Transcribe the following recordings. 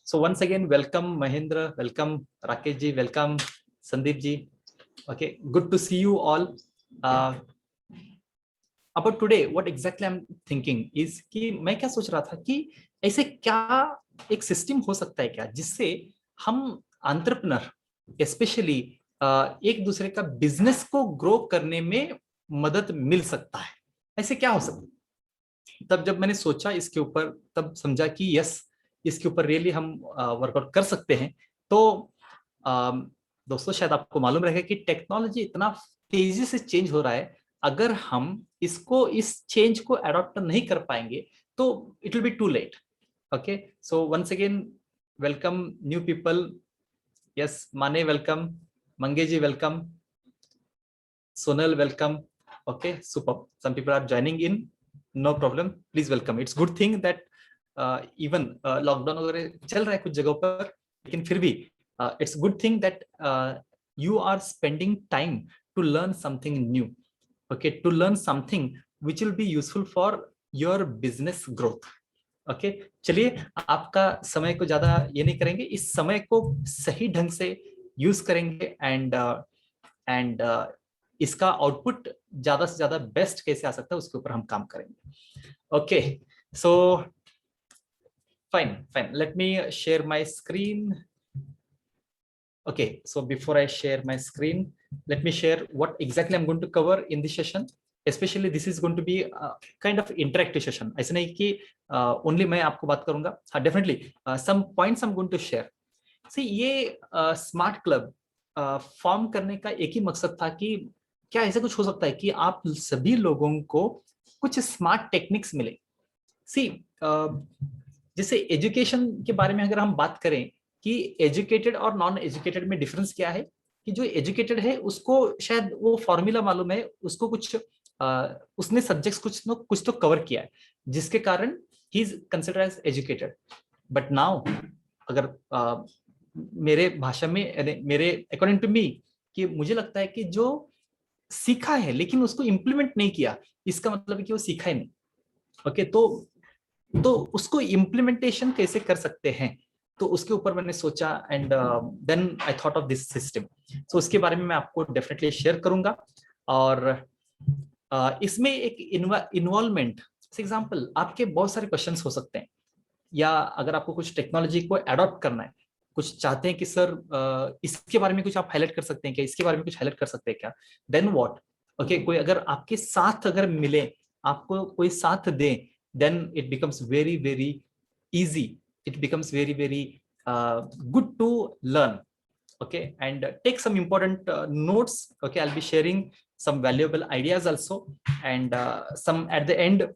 So once again, welcome Mahendra, welcome Rakesh ji, welcome Sandeep ji. Okay, good to see you all. About today, what exactly I'm thinking is कि मैं क्या सोच रहा था कि ऐसे क्या एक सिस्टम हो सकता है क्या जिससे हम एंटरप्रेन्योर स्पेशली एक दूसरे का बिजनेस को ग्रो करने में मदद मिल सकता है। ऐसे क्या हो सकता है? तब जब मैंने सोचा इसके ऊपर तब समझा कि यस, इसके ऊपर रियली हम वर्कआउट कर सकते हैं। तो दोस्तों, शायद आपको मालूम रहेगा कि टेक्नोलॉजी इतना तेजी से चेंज हो रहा है, अगर हम इसको इस चेंज को अडॉप्ट नहीं कर पाएंगे तो it will be too late. Okay, so once again welcome new people. Yes, माने welcome, Mange ji welcome, Sonal welcome. Okay, super. Some people are joining in, no problem, please welcome. It's good thing that even lockdown वगैरह चल रहा है कुछ जगहों पर, लेकिन फिर भी it's good thing that you are spending time to learn something new. Okay, to learn something which will be useful for your business growth. Okay, चलिए आपका समय को ज्यादा ये नहीं करेंगे, इस समय को सही ढंग से यूज करेंगे एंड इसका आउटपुट ज्यादा से ज्यादा बेस्ट कैसे आ सकता है उसके ऊपर हम काम करेंगे। Okay, so fine, late me share my screen. Okay, so before I share my screen, let me share what exactly I'm going to cover in this session. Especially this is going to be a kind of interactive session. ऐसा नहीं कि only मैं आपको बात करूंगा, हाँ definitely some points I'm going to share. See, ये smart club form करने का एक ही मकसद था कि क्या ऐसा कुछ हो सकता है कि आप सभी लोगों को कुछ स्मार्ट टेक्निक्स मिले। सी, जैसे एजुकेशन के बारे में अगर हम बात करें कि एजुकेटेड और नॉन एजुकेटेड में डिफरेंस क्या है, कि जो एजुकेटेड है उसको शायद वो फॉर्मूला मालूम है, उसको कुछ उसने सब्जेक्ट्स कुछ तो कवर किया है, जिसके कारण ही is considered as educated. But now अगर मेरे भाषा में, मेरे अकॉर्डिंग टू मी, कि मुझे लगता है कि जो सीखा है लेकिन उसको इम्प्लीमेंट नहीं किया, इसका मतलब है कि वो सीखा ही नहीं। ओके, तो उसको इम्प्लीमेंटेशन कैसे कर सकते हैं, तो उसके ऊपर मैंने सोचा and then I thought of this system. So उसके बारे में मैं आपको डेफिनेटली शेयर करूंगा। और इसमें एक इन्वॉल्वमेंट, फॉर एग्जांपल आपके बहुत सारे क्वेश्चंस हो सकते हैं, या अगर आपको कुछ टेक्नोलॉजी को अडॉप्ट करना है, कुछ चाहते हैं कि सर इसके बारे में कुछ आप हाईलाइट कर सकते हैं क्या, इसके बारे में कुछ हाईलाइट कर सकते हैं क्या, देन व्हाट। ओके, कोई अगर आपके साथ अगर मिले, आपको कोई साथ दे, then it becomes very easy, it becomes very good to learn. Okay, and take some important notes. Okay, I'll be sharing some valuable ideas also, and some at the end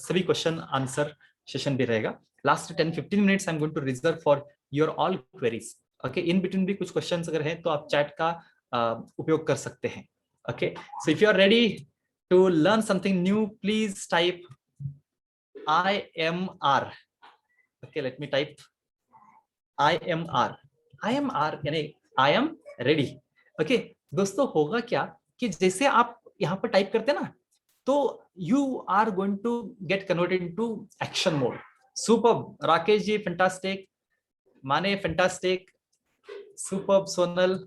सभी क्वेश्चन आंसर सेशन भी रहेगा। Last 10-15 minutes I am going to reserve for your all queries. Okay, in between भी कुछ questions अगर हैं तो आप chat का उपयोग कर सकते हैं। Okay, so if you are ready to learn something new, please type IMR. Okay, let me type IMR. IMR यानी I am ready. Okay, दोस्तों होगा क्या कि जैसे आप यहाँ पर टाइप करते हैं ना, तो you are going to get converted into action mode. Superb, Rakesh ji fantastic, माने fantastic, superb Sonal,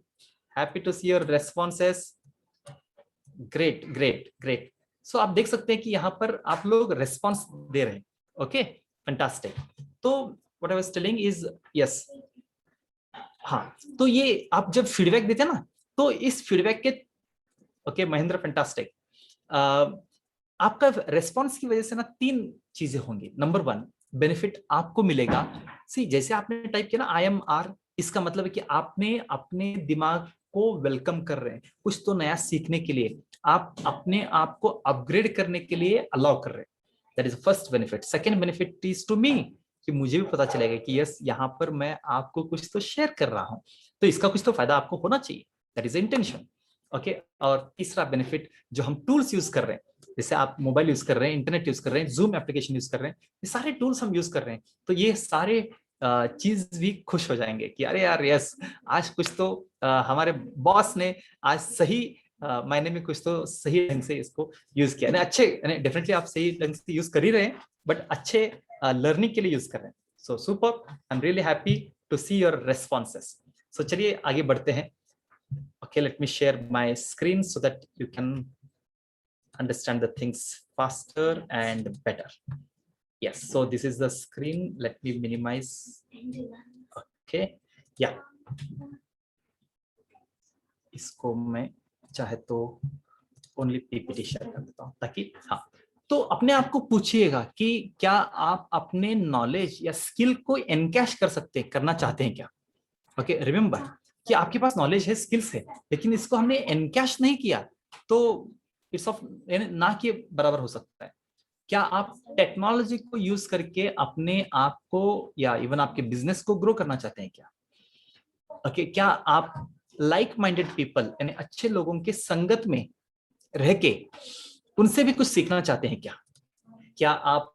happy to see your responses. Great. सो आप देख सकते हैं कि यहाँ पर आप लोग रेस्पॉन्स दे रहे हैं। Okay, fantastic. तो what I was telling is yes, हाँ, तो ये आप जब फीडबैक देते हैं ना, तो इस फीडबैक के ओके महेंद्र फैंटास्टिक, आपका रेस्पॉन्स की वजह से ना 3 चीजें होंगी। नंबर 1, बेनिफिट आपको मिलेगा। सी, जैसे आपने टाइप किया ना IMR, इसका मतलब है कि आपने अपने दिमाग को वेलकम कर रहे हैं, कुछ तो नया सीखने के लिए, आप अपने आप को अपग्रेड करने के लिए अलाउ कर रहे हैं। That is first benefit. Second benefit is to me, कि मुझे भी पता चलेगा कि यस, यहाँ पर मैं आपको कुछ तो शेयर कर रहा हूं, तो इसका कुछ तो फायदा आपको होना चाहिए। That is intention. ओके, और तीसरा बेनिफिट, जो हम टूल्स यूज कर रहे हैं, जैसे आप मोबाइल यूज कर रहे हैं, इंटरनेट यूज कर रहे हैं, जूम एप्लीकेशन यूज कर रहे हैं, ये सारे टूल्स हम यूज कर रहे हैं, तो ये सारे चीज भी खुश हो जाएंगे कि अरे यार यस, आज कुछ तो हमारे बॉस ने आज सही मायने में कुछ तो सही ढंग से इसको यूज किया। अच्छे, डेफिनेटली आप सही ढंग से यूज कर ही रहे हैं, बट अच्छे लर्निंग के लिए यूज कर रहे हैं। So superb. I'm really happy to see your responses. So चलिए आगे बढ़ते हैं. Okay, let me share my screen so that you can understand the things faster and better. Yes, so this is the screen. Let me minimize. Okay, yeah. इसको मैं चाहे तो only PPT share कर देता हूँ ताकि हाँ. तो अपने आप को पूछिएगा कि क्या आप अपने नॉलेज या स्किल को एनकैश कर सकते हैं, करना चाहते हैं क्या. ओके, रिमेंबर कि आपके पास नॉलेज है, स्किल्स है, लेकिन इसको हमने एनकैश नहीं किया तो इट्स ऑफ ना के बराबर हो सकता है. क्या आप टेक्नोलॉजी को यूज करके अपने आप को या इवन आपके बिजनेस को ग्रो करना चाहते हैं क्या. ओके, क्या आप लाइक माइंडेड पीपल यानी अच्छे लोगों के संगत में रह के उनसे भी कुछ सीखना चाहते हैं क्या. क्या आप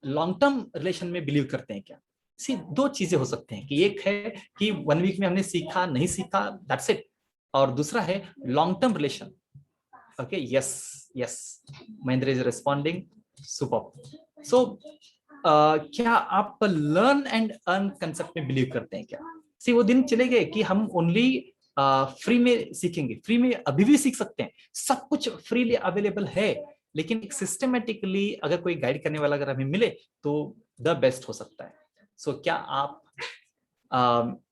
लॉन्ग टर्म रिलेशन में बिलीव करते हैं क्या. सी दो चीजें हो सकते हैं कि एक है कि 1 वीक में हमने सीखा नहीं सीखा, दैट्स इट, और दूसरा है long term relation. Okay, yes yes, Mahendra is responding, super. So क्या आप लर्न एंड अर्न कंसेप्ट में बिलीव करते हैं क्या. सी वो दिन चले गए कि हम ओनली फ्री में सीखेंगे. फ्री में अभी भी सीख सकते हैं, सब कुछ फ्रीली अवेलेबल है, लेकिन एक सिस्टमेटिकली अगर कोई गाइड करने वाला अगर हमें मिले तो द बेस्ट हो सकता है. सो क्या आप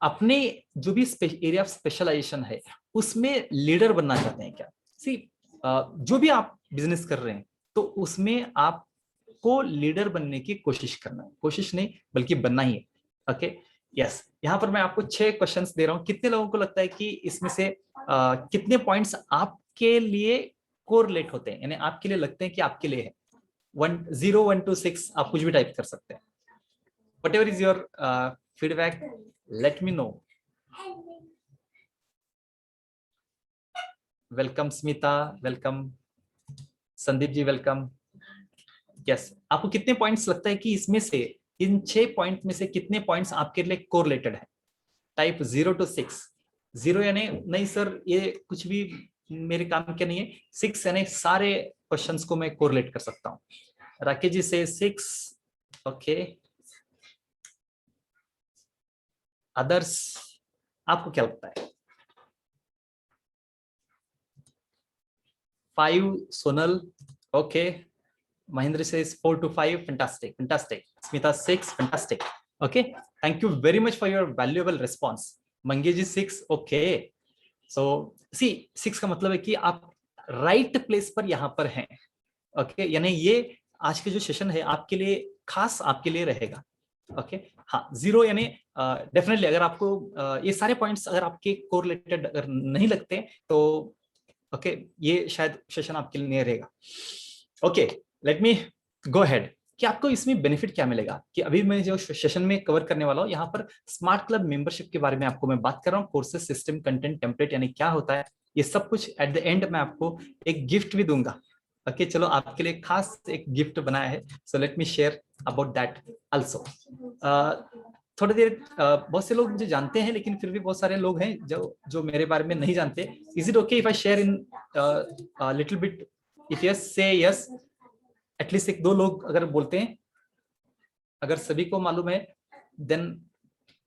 अपने जो भी एरिया ऑफ स्पेशलाइजेशन है उसमें लीडर बनना चाहते हैं क्या. सी जो भी आप बिजनेस कर रहे हैं तो उसमें आपको लीडर बनने की कोशिश करना है, कोशिश नहीं बल्कि बनना ही है. ओके, यस, यहाँ पर मैं आपको 6 क्वेश्चंस दे रहा हूँ. कितने लोगों को लगता है कि इसमें से कितने पॉइंट्स आपके लिए कोरिलेट होते हैं, यानी आपके लिए लगते हैं कि आपके लिए है. 0, 1 to 6 आप कुछ भी टाइप कर सकते हैं. Whatever is your feedback, let me know. Welcome Smita, welcome Sandeep ji, welcome. Yes, आपको कितने पॉइंट्स लगता है कि इसमें से इन 6 पॉइंट में से कितने पॉइंट्स आपके लिए कोरिलेटेड है. Type 0 to 6. 0 यानी नहीं सर ये कुछ भी मेरे काम के नहीं है. 6 यानी सारे क्वेश्चंस को मैं कोरिलेट कर सकता हूँ. राकेश जी से 6. ओके, अदर्स आपको क्या लगता है. 5 सोनल. ओके, महेंद्र से 4 to 5. Fantastic fantastic. Smita 6. Fantastic. Okay, thank you very much for your valuable response. मंगे जी 6. ओके, सो सी 6 का मतलब है कि आप राइट प्लेस पर यहाँ पर हैं. ओके, यानी ये आज के जो सेशन है आपके लिए खास आपके लिए रहेगा. ओके, हाँ. 0 यानी डेफिनेटली अगर आपको ये सारे पॉइंट्स अगर आपके कोरिलेटेड अगर नहीं लगते तो ओके, ये शायद सेशन आपके लिए नहीं रहेगा. ओके, लेट मी गो अहेड कि आपको इसमें बेनिफिट क्या मिलेगा. कि अभी मैं जो सेशन में कवर करने वाला हूँ यहाँ पर स्मार्ट क्लब मेंबरशिप के बारे में आपको मैं बात कर रहा हूँ. कोर्सेज, सिस्टम, कंटेंट, टेम्पलेट यानी क्या होता है, ये सब कुछ एट द एंड मैं आपको एक गिफ्ट भी दूंगा. ओके, चलो आपके लिए खास एक गिफ्ट बनाया है. सो let me share about that also. थोड़ी देर बहुत से लोग मुझे जानते हैं लेकिन फिर भी बहुत सारे लोग हैं जो मेरे बारे में नहीं जानते. Is it okay if I share in little bit. If yes से यस. एटलीस्ट 1-2 लोग अगर बोलते हैं, अगर सभी को मालूम है then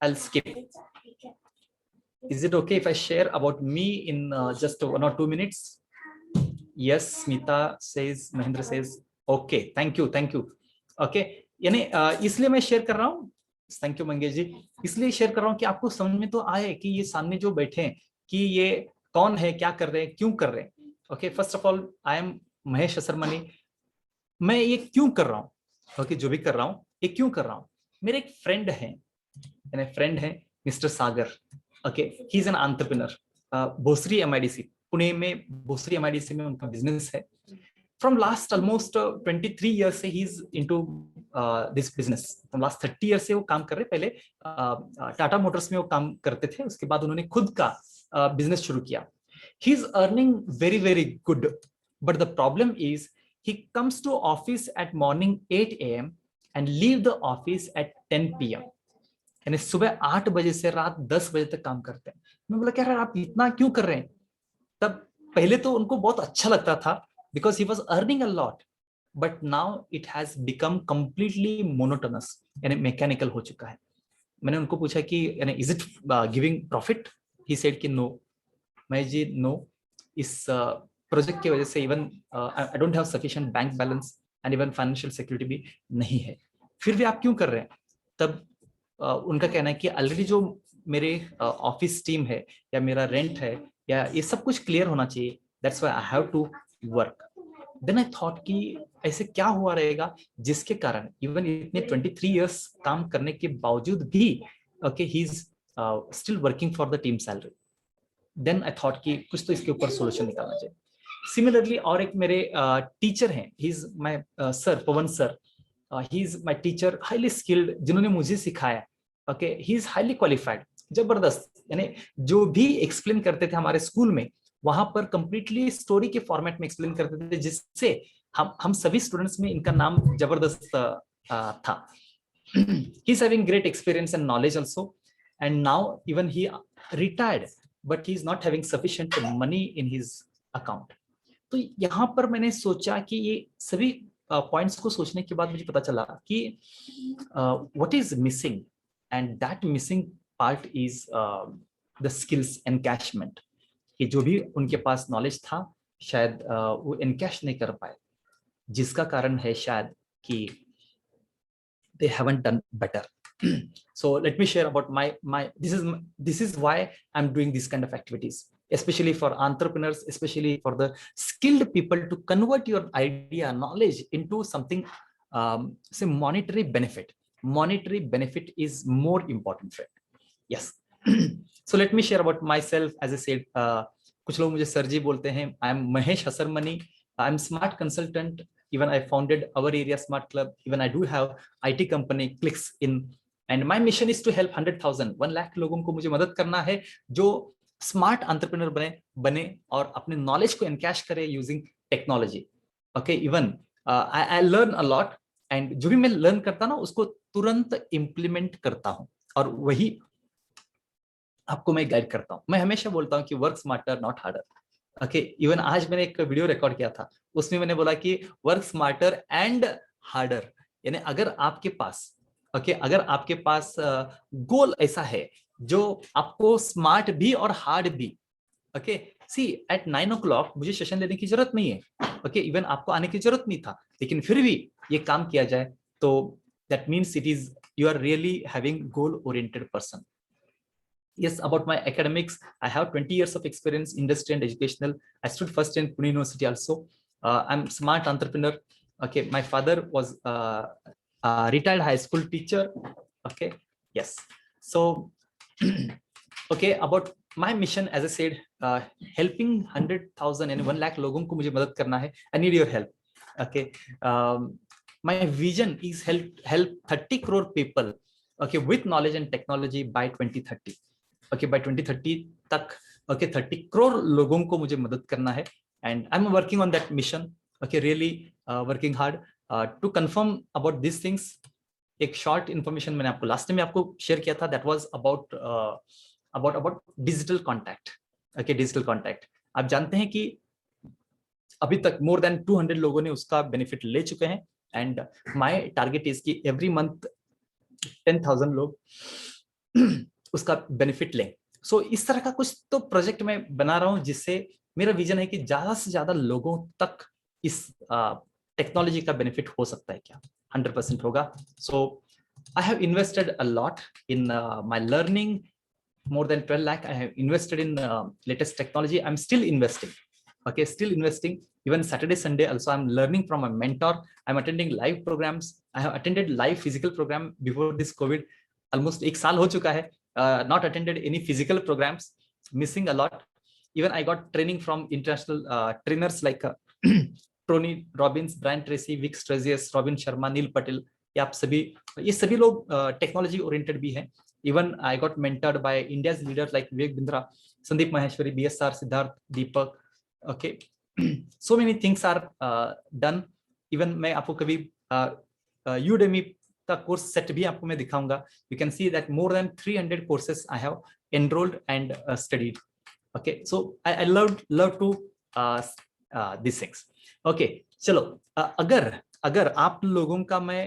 I will skip. Is it okay if I share about me in just 1 or 2 minutes. Yes, Smita says, Mahendra says, okay, thank you. Okay, यानी इसलिए मैं शेयर कर रहा हूँ. थैंक यू मंगेश जी. इसलिए शेयर कर रहा हूँ कि आपको समझ में तो आए कि ये सामने जो बैठे हैं कि ये कौन है, क्या कर रहे हैं, क्यों कर रहे हैं. Okay, first of all I am Mahesh Asarmani. मैं ये क्यों कर रहा हूँ, ओके, जो भी कर रहा हूँ ये क्यों कर रहा हूँ. मेरे एक फ्रेंड है, यानी फ्रेंड है mister Sagar. Okay, he is an entrepreneur. Bhosari MIDC, Pune में भोसरी MIDC में उनका बिजनेस है. फ्रॉम लास्ट ऑलमोस्ट 23 years से he is into this business. From last 30 years से वो काम कर रहे. पहले टाटा मोटर्स में वो काम करते थे, उसके बाद उन्होंने खुद का बिजनेस शुरू किया. He is earning very very good, but the problem is he comes to office at morning 8 AM and leave the office at 10 PM. यानी सुबह 8 बजे से रात 10 बजे तक काम करते हैं. मैं बोला क्या आप इतना क्यों कर रहे हैं. तब पहले तो उनको बहुत अच्छा लगता था because he was earning a lot, but now it has become completely monotonous, यानी मैकेनिकल हो चुका है। मैंने उनको पूछा कि यानी is it giving profit, he said कि नो महेश जी, नो, इस प्रोजेक्ट की वजह से even I don't have sufficient bank balance and even financial security भी नहीं है, फिर भी आप क्यों कर रहे हैं? तब उनका कहना है कि ऑलरेडी जो मेरे ऑफिस टीम है या मेरा रेंट है या ये सब कुछ क्लियर होना चाहिए, that's why I have to work. Then I thought कि ऐसे क्या हुआ रहेगा जिसके कारण इवन इतने 23 इयर्स काम करने के बावजूद भी okay he is still working for the team salary. Then I thought कि कुछ तो इसके ऊपर सोल्यूशन निकालना चाहिए। सिमिलरली और एक मेरे टीचर हैं, he is my sir, Pawan sir, he is my teacher, highly skilled, जिन्होंने मुझे सिखाया। Okay, he is highly qualified, जबरदस्त, यानी जो भी एक्सप्लेन करते थे हमारे स्कूल में, वहां पर कंप्लीटली स्टोरी के फॉर्मेट में एक्सप्लेन करते थे, जिससे हम सभी स्टूडेंट्स में इनका नाम जबरदस्त था। he is having great experience and knowledge also, and now even he retired, but he is not having sufficient money in his account. तो यहाँ पर मैंने सोचा कि ये सभी पॉइंट्स को सोचने के बाद मुझे पता चला कि what is missing, and that missing part is the skills encashment, कि जो भी उनके पास नॉलेज था शायद वो एनकैश नहीं कर पाए, जिसका कारण है शायद कि they haven't done better. So let me share about my this is why I'm doing this kind of activities, especially for entrepreneurs, especially for the skilled people, to convert your idea, knowledge into something, say monetary benefit. Monetary benefit is more important, friend. Yes. So let me share about myself. As I said, कुछ लोग मुझे sir जी बोलते हैं. I am Mahesh Hasarmani. I am smart consultant. Even I founded our area Smart Club. Even I do have IT company Clicks in, and my mission is to help 1 lakh लोगों को मुझे मदद करना है जो स्मार्ट एंटरप्रेन्योर बने और अपने नॉलेज को एनकैश करे using technology. Okay, even I learn a lot, and जो भी मैं लर्न करता ना उसको तुरंत इम्प्लीमेंट करता हूँ और वही आपको मैं गाइड करता हूँ. मैं हमेशा बोलता हूँ कि work smarter not harder. Okay, even आज मैंने एक वीडियो रिकॉर्ड किया था, उसमें मैंने बोला कि वर्क स्मार्टर एंड हार्डर, यानी अगर आपके पास अगर आपके पास गोल ऐसा है जो आपको स्मार्ट भी और हार्ड भी. ओके, सी एट 9 o'clock मुझे सेशन लेने की जरूरत नहीं है. ओके, इवन आपको आने की जरूरत नहीं था, लेकिन फिर भी ये काम किया जाए तो that means it is you are really having goal oriented person. Yes, about my academics, I have 20 years of experience, industry and educational. I stood first in Pune University also. I'm smart entrepreneur. Okay, my father was a retired high school teacher. Okay, yes. So, okay, about my mission, as I said, helping 100,000 and 1 lakh लोगों को मुझे मदद करना है. I need your help. Okay, my vision is help 30 crore people. Okay, with knowledge and technology by 2030. Okay, by 2030 तक, okay, 30 crore लोगों को मुझे मदद करना है, and I'm working on that mission. Okay, really working hard to confirm about these things. एक short information मैंने आपको last time में आपको share किया था, that was about digital contact. Okay, digital contact. आप जानते हैं कि अभी तक more than 200 लोगों ने उसका benefit ले चुके हैं, and my target is कि every month 10,000 लोग उसका बेनिफिट लें. सो इस तरह का कुछ तो प्रोजेक्ट मैं बना रहा हूं, जिससे मेरा विजन है कि ज्यादा से ज्यादा लोगों तक इस टेक्नोलॉजी का बेनिफिट हो सकता है. क्या 100% होगा? So I have invested a lot in my learning. more than 12 lakh I have invested in latest technology. I'm still investing. Okay, still investing. Even Saturday, Sunday also I'm learning from a mentor. I'm attending live programs. I have attended live physical program before this COVID. Almost एक साल हो चुका है. Not attended any physical programs. Missing a lot. Even I got training from international trainers like Tony Robbins, Brian Tracy, Vic Strazius, Robin Sharma, Neil Patel. ये सभी लोग technology oriented भी हैं. Even I got mentored by India's leaders like Vivek Bindra, Sandeep Maheshwari, BSR, Siddharth, Deepak. Okay, so many things are done. Even मैं आपको कभी Udemy का course set भी आपको मैं दिखाऊंगा. You can see that more than 300 courses I have enrolled and studied. Okay, so I love to these things. Okay, चलो अगर अगर आप लोगों का मैं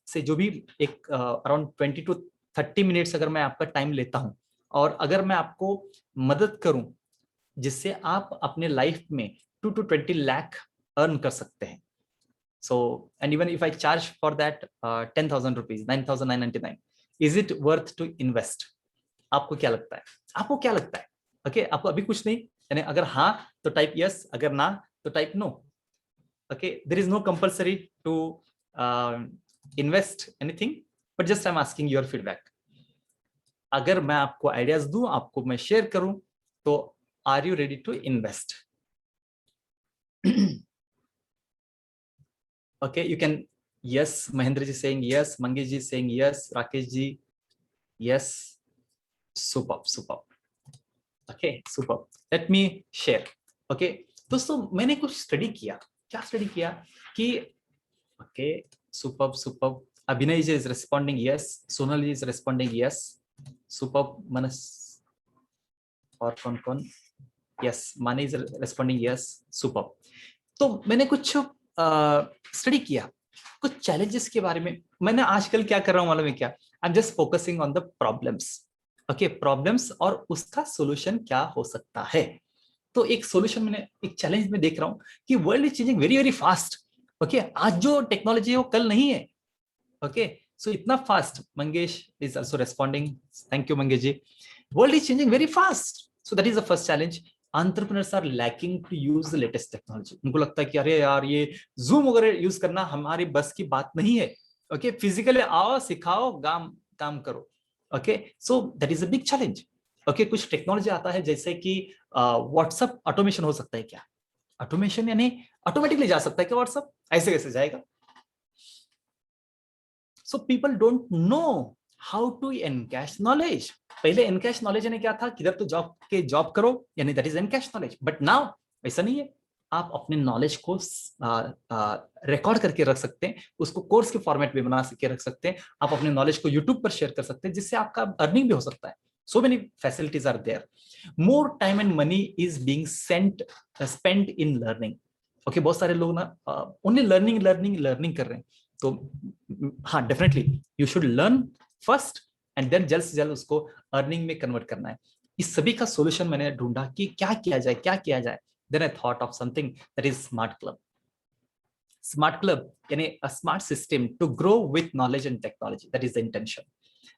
से जो भी एक अराउंड 20 to 30 मिनट्स अगर मैं आपका टाइम लेता हूं और अगर मैं आपको मदद करूं जिससे आप अपने लाइफ में 2 to 20 लाख अर्न कर सकते हैं, so and even if I charge for that 10,000 rupees, 9,999, is it worth to invest? आपको क्या लगता है? आपको क्या लगता है? ओके आपको अभी कुछ नहीं, यानी अगर हाँ तो टाइप यस, अगर ना तो type no. Okay there is no compulsory to invest anything, but just I am asking your feedback. अगर मैं आपको आइडियाज दूं, आपको मैं शेयर करूं, तो are you ready to invest? Okay, you can, yes, Mahendra ji saying yes, Mangesh ji saying yes, Rakesh ji, yes, superb, superb. Okay, superb. Let me share. Okay, दोस्तों मैंने कुछ स्टडी किया. क्या स्टडी किया कि okay, superb, superb. Abhinay ji is responding yes, Sonal ji is responding yes, superb. Manas और कौन yes, Mani is responding yes, superb. तो मैंने कुछ स्टडी किया, कुछ चैलेंजेस के बारे में. मैंने आजकल क्या कर रहा हूं मालूम है क्या? I am just focusing on the problems. Okay, problems और उसका सॉल्यूशन क्या हो सकता है. तो एक सॉल्यूशन मैंने, एक चैलेंज में देख रहा हूं कि world is changing very very fast. Okay, आज जो टेक्नोलॉजी है वो कल नहीं है. ओके, सो इतना fast. Mangesh is also responding, thank you Mangesh ji. World is changing very fast, so that is the first challenge. Entrepreneurs are lacking to use the latest technology. उनको लगता है कि अरे यार ये Zoom वगैरह यूज करना हमारी बस की बात नहीं है. ओके, फिजिकली आओ, सिखाओ, काम करो. Okay, so that is a big challenge. Okay, कुछ टेक्नोलॉजी आता है जैसे कि व्हाट्सएप ऑटोमेशन हो सकता है क्या? ऑटोमेशन यानी ऑटोमेटिकली जा सकता है क्या व्हाट्सएप? ऐसे कैसे जाएगा? So people don't know how to encash knowledge. पहले एनकैश नॉलेज यानी क्या था? किधर तो जॉब करो, यानी that is encash knowledge. But now ऐसा नहीं है. आप अपने नॉलेज को रिकॉर्ड करके रख सकते हैं, उसको कोर्स के फॉर्मेट में बना के रख सकते हैं. आप अपने नॉलेज को यूट्यूब पर शेयर कर सकते हैं, जिससे आपका अर्निंग भी हो सकता है. So many facilities are there. More time and money is being spent in learning. Okay, बहुत सारे लोग ना ओनली लर्निंग कर रहे हैं. तो हाँ, definitely you should learn first and then जल्द से जल्द उसको अर्निंग में कन्वर्ट करना है. इस सभी का सॉल्यूशन मैंने ढूंढा कि क्या किया जाए. Then I thought of something that is smart club. Smart club यानी a smart system to grow with knowledge and technology, that is the intention.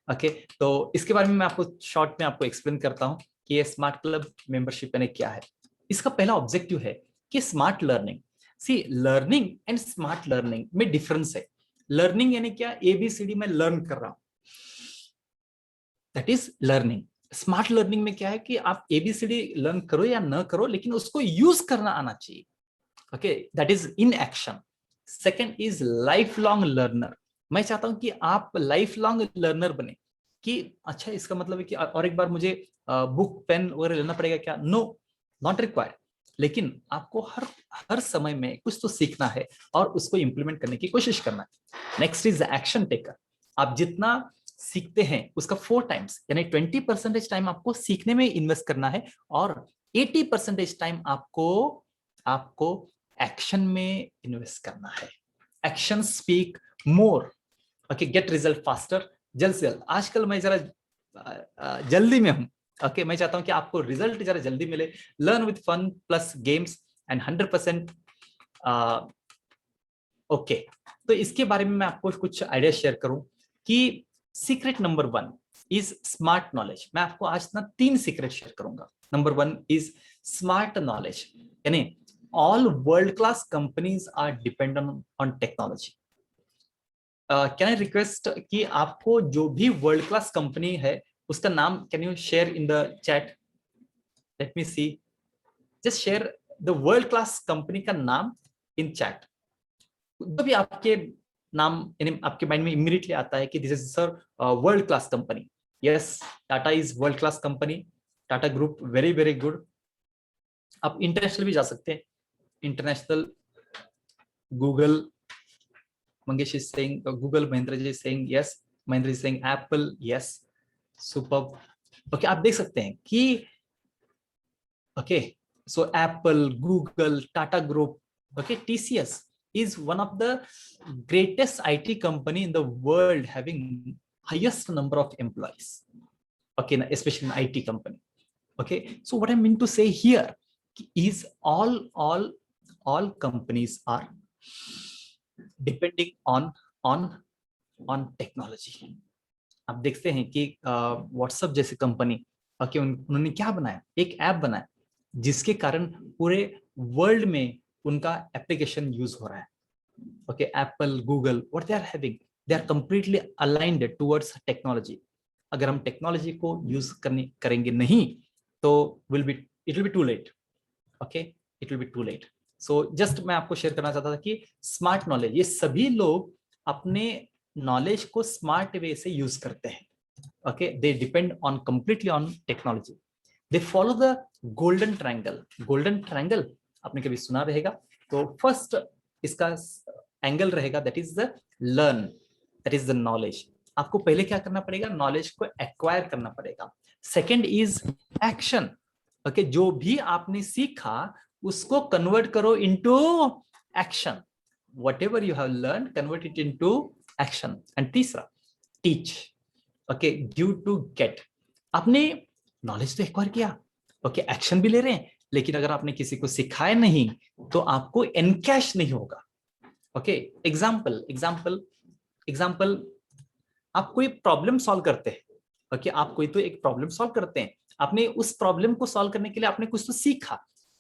Okay, तो इसके बारे में मैं आपको शॉर्ट में आपको एक्सप्लेन करता हूं कि ये स्मार्ट क्लब मेंबरशिप यानी क्या है. इसका पहला ऑब्जेक्टिव है कि smart learning. See, learning and smart learning में डिफरेंस है. लर्निंग यानी क्या? एबीसीडी में लर्न कर रहा हूं, that is learning. Smart learning में क्या है कि आप एबीसीडी लर्न करो या न करो, लेकिन उसको यूज करना आना चाहिए. Okay, that is in action. Second is life long learner. मैं चाहता हूं कि आप लाइफ लॉन्ग लर्नर बने. कि अच्छा, इसका मतलब है कि और एक बार मुझे बुक पेन वगैरह लेना पड़ेगा क्या? No, not required. लेकिन आपको हर समय में कुछ तो सीखना है और उसको इंप्लीमेंट करने की कोशिश करना है. Next is action taker. आप जितना सीखते हैं उसका 4 टाइम्स यानी 20% टाइम आपको सीखने में इन्वेस्ट करना है और 80% टाइम आपको एक्शन में इन्वेस्ट करना है. Action speak more. Okay, get result faster. जल्द से जल्द. आजकल मैं जरा जल्दी में हूं. ओके, मैं चाहता हूं कि आपको रिजल्ट जरा जल्दी मिले. Learn with fun plus games and 100%. Okay, तो इसके बारे में मैं आपको कुछ आइडिया शेयर करूं कि secret number 1 is smart knowledge. मैं आपको आज ना 3 सीक्रेट शेयर करूंगा. नंबर 1 इज स्मार्ट नॉलेज, यानी all world class companies are dependent on technology. Can I request कि आपको जो भी वर्ल्ड क्लास कंपनी है उसका नाम can you share in the chat? Let me see. Just share the world class company का नाम इन चैट. जो भी आपके नाम यानी आपके माइंड में इमीडिएटली आता है कि this is sir world class company. Yes, Tata is world class company. Tata group very very good. आप इंटरनेशनल भी जा सकते हैं. International Google. Mangesh is saying Google. Mahendra ji is saying yes. Mahendra is saying Apple. Yes. Superb. Okay, आप देख सकते हैं कि okay, so Apple, Google, Tata Group, okay, TCS, is one of the greatest IT company in the world, having highest number of employees. Okay, especially in IT company. Okay, so what I mean to say here is all companies are depending on technology. आप देखते हैं कि WhatsApp जैसी company, okay, उन्होंने क्या बनाया, एक app बनाया जिसके कारण पूरे वर्ल्ड में उनका एप्लीकेशन यूज हो रहा है. Okay, Apple, Google, what they are having, they are completely aligned towards technology. अगर हम टेक्नोलॉजी को यूज करेंगे नहीं तो it will be too late. Okay, it will be too late. So just मैं आपको शेयर करना चाहता था कि स्मार्ट नॉलेज, ये सभी लोग अपने नॉलेज को स्मार्ट वे से यूज करते हैं. Okay, they depend on completely on technology. They follow the golden triangle. Golden triangle आपने कभी सुना रहेगा. तो फर्स्ट इसका एंगल रहेगा, that is the learn, that is the knowledge. आपको पहले क्या करना पड़ेगा, नॉलेज को एक्वायर करना पड़ेगा. Second is action. ओके, जो भी आपने सीखा उसको कन्वर्ट करो into action. whatever you have learned, convert it into action. and तीसरा, teach. okay, give to get. आपने नॉलेज तो एक्वायर किया, ओके, एक्शन भी ले रहे हैं, लेकिन अगर आपने किसी को सिखाया नहीं तो आपको एनकैश नहीं होगा. ओके, एग्जाम्पल, आप कोई प्रॉब्लम सॉल्व करते हैं. ओके, आप कोई तो एक प्रॉब्लम सॉल्व करते हैं, आपने उस प्रॉब्लम को सॉल्व करने के लिए आपने कुछ तो सीखा,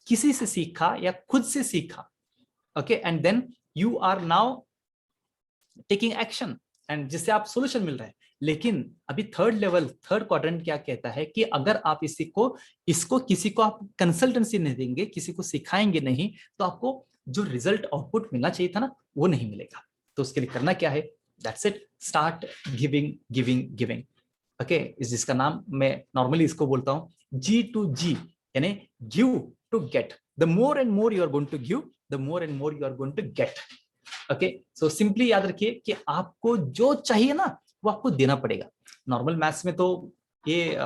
किसी से सीखा या खुद से सीखा. Okay, and then you are now taking action, and जिससे आप सोल्यूशन मिल रहा है. लेकिन अभी थर्ड क्वाड्रेंट क्या कहता है कि अगर आप इसको किसी को आप कंसल्टेंसी नहीं देंगे, किसी को सिखाएंगे नहीं, तो आपको जो रिजल्ट आउटपुट मिलना चाहिए था ना, वो नहीं मिलेगा. तो उसके लिए करना क्या है, that's it, start giving. Okay, जिसका नाम मैं नॉर्मली इसको बोलता हूं G2G, यानी give to get. The more and more you are going to give, the more and more you are going to get. Okay, so simply याद रखिए कि आपको जो चाहिए ना वो आपको देना पड़ेगा. नॉर्मल मैथ्स में तो ये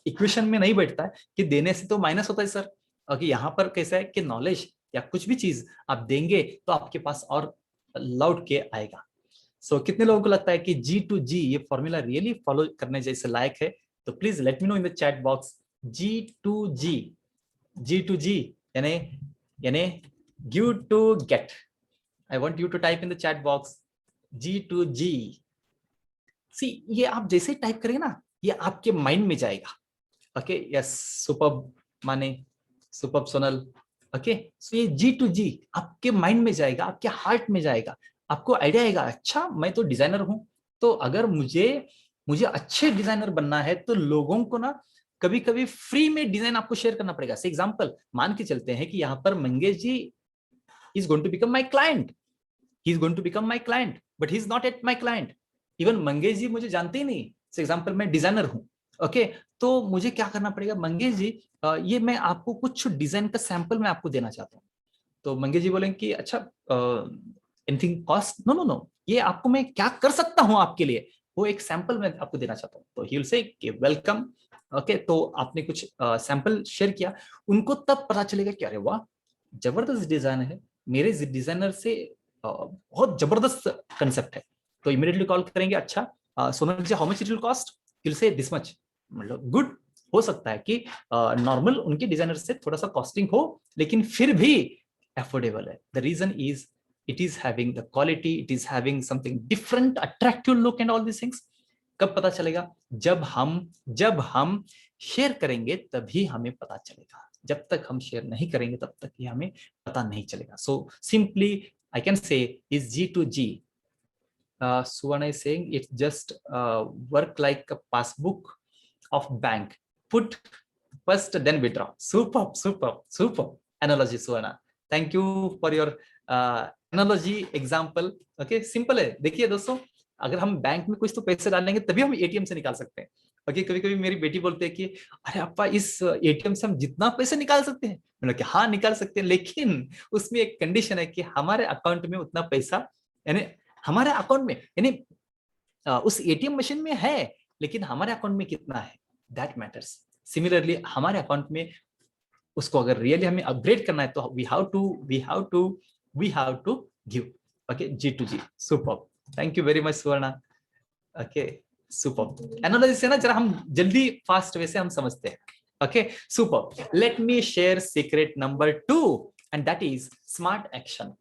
इक्वेशन में नहीं बैठता है कि देने से तो माइनस होता है सर. ओके, यहाँ पर कैसा है कि नॉलेज या कुछ भी चीज आप देंगे तो आपके पास और लौट के आएगा. सो कितने लोगों को लगता है कि G2G ये फॉर्मूला रियली फॉलो करने जैसे लायक है? तो please let me know in the chat box. G2G यानी give to get. I want you to type in the chat box G2G. See, ये आप जैसे टाइप करेंगे ना, ये आपके माइंड में जाएगा. ओके, यस, सुपर्ब माने, सुपर्ब सोनल. ओके, सो ये G2G आपके माइंड में जाएगा, आपके हार्ट में जाएगा. आपको आइडिया आएगा, अच्छा मैं तो डिजाइनर हूं, तो अगर मुझे अच्छे डिजाइनर बनना है तो लोगों को ना कभी कभी फ्री में डिजाइन आपको शेयर करना पड़ेगा. से एग्जांपल मान के चलते हैं कि यहाँ पर मंगेश जी is going to become my client. He is going to become my client, but he is not yet my client. Even Mangesh जी मुझे जानते ही नहीं. So example, मैं डिजाइनर हूं. ओके, तो मुझे क्या करना पड़ेगा, मंगेश जी ये मैं आपको कुछ डिजाइन का सैंपल मैं आपको देना चाहता हूँ. तो मंगेश जी बोलेंगे कि अच्छा एनीथिंग कॉस्ट, नो, ये आपको मैं क्या कर सकता हूँ आपके लिए, वो एक सैंपल मैं आपको देना चाहता हूँ. तो ही विल से कि वेलकम. ओके, तो आपने कुछ सैंपल शेयर किया, उनको तब पता चलेगा कि अरे वाह, जबरदस्त डिजाइन है, मेरे डिजाइनर से बहुत जबरदस्त कंसेप्ट है. तो इमीडिएटली कॉल करेंगे, अच्छा Sonal ji how much it will cost, will say this much. मतलब गुड, हो सकता है कि नॉर्मल उनके डिजाइनर से थोड़ा सा कॉस्टिंग हो, लेकिन फिर भी अफोर्डेबल है. The reason is it is having the quality, it is having something different, attractive look and all this things. कब पता चलेगा, जब हम शेयर करेंगे तभी हमें पता चलेगा. जब तक हम शेयर नहीं करेंगे तब तक ये हमें पता नहीं चलेगा. So simply I can say is G2G. Suvarna is saying it's just work like a passbook of bank. Put first, then withdraw. Super analogy, Suvarna. Thank you for your analogy example. Okay, simple है. देखिए दोस्तों, अगर हम bank में कुछ तो पैसे डालेंगे तभी हम एटीएम से निकाल सकते हैं. ओके, कभी मेरी बेटी बोलती है कि अरे अप्पा इस एटीएम से हम जितना पैसे निकाल सकते हैं. मैंने कहा हाँ निकाल सकते हैं, लेकिन उसमें एक कंडीशन है कि हमारे अकाउंट में उतना पैसा, यानी हमारे अकाउंट में, यानी उस एटीएम मशीन में है, लेकिन हमारे अकाउंट में कितना है, दैट मैटर्स. सिमिलरली हमारे अकाउंट में उसको अगर रियली हमें अपग्रेड करना है तो we have to give. Okay, G to G. Superb. Thank you very much, Suvarna. Okay, superb. Analysis है ना, जरा हम जल्दी फास्ट वे से हम समझते हैं. Okay, superb. Let me share secret number 2, and that is smart action.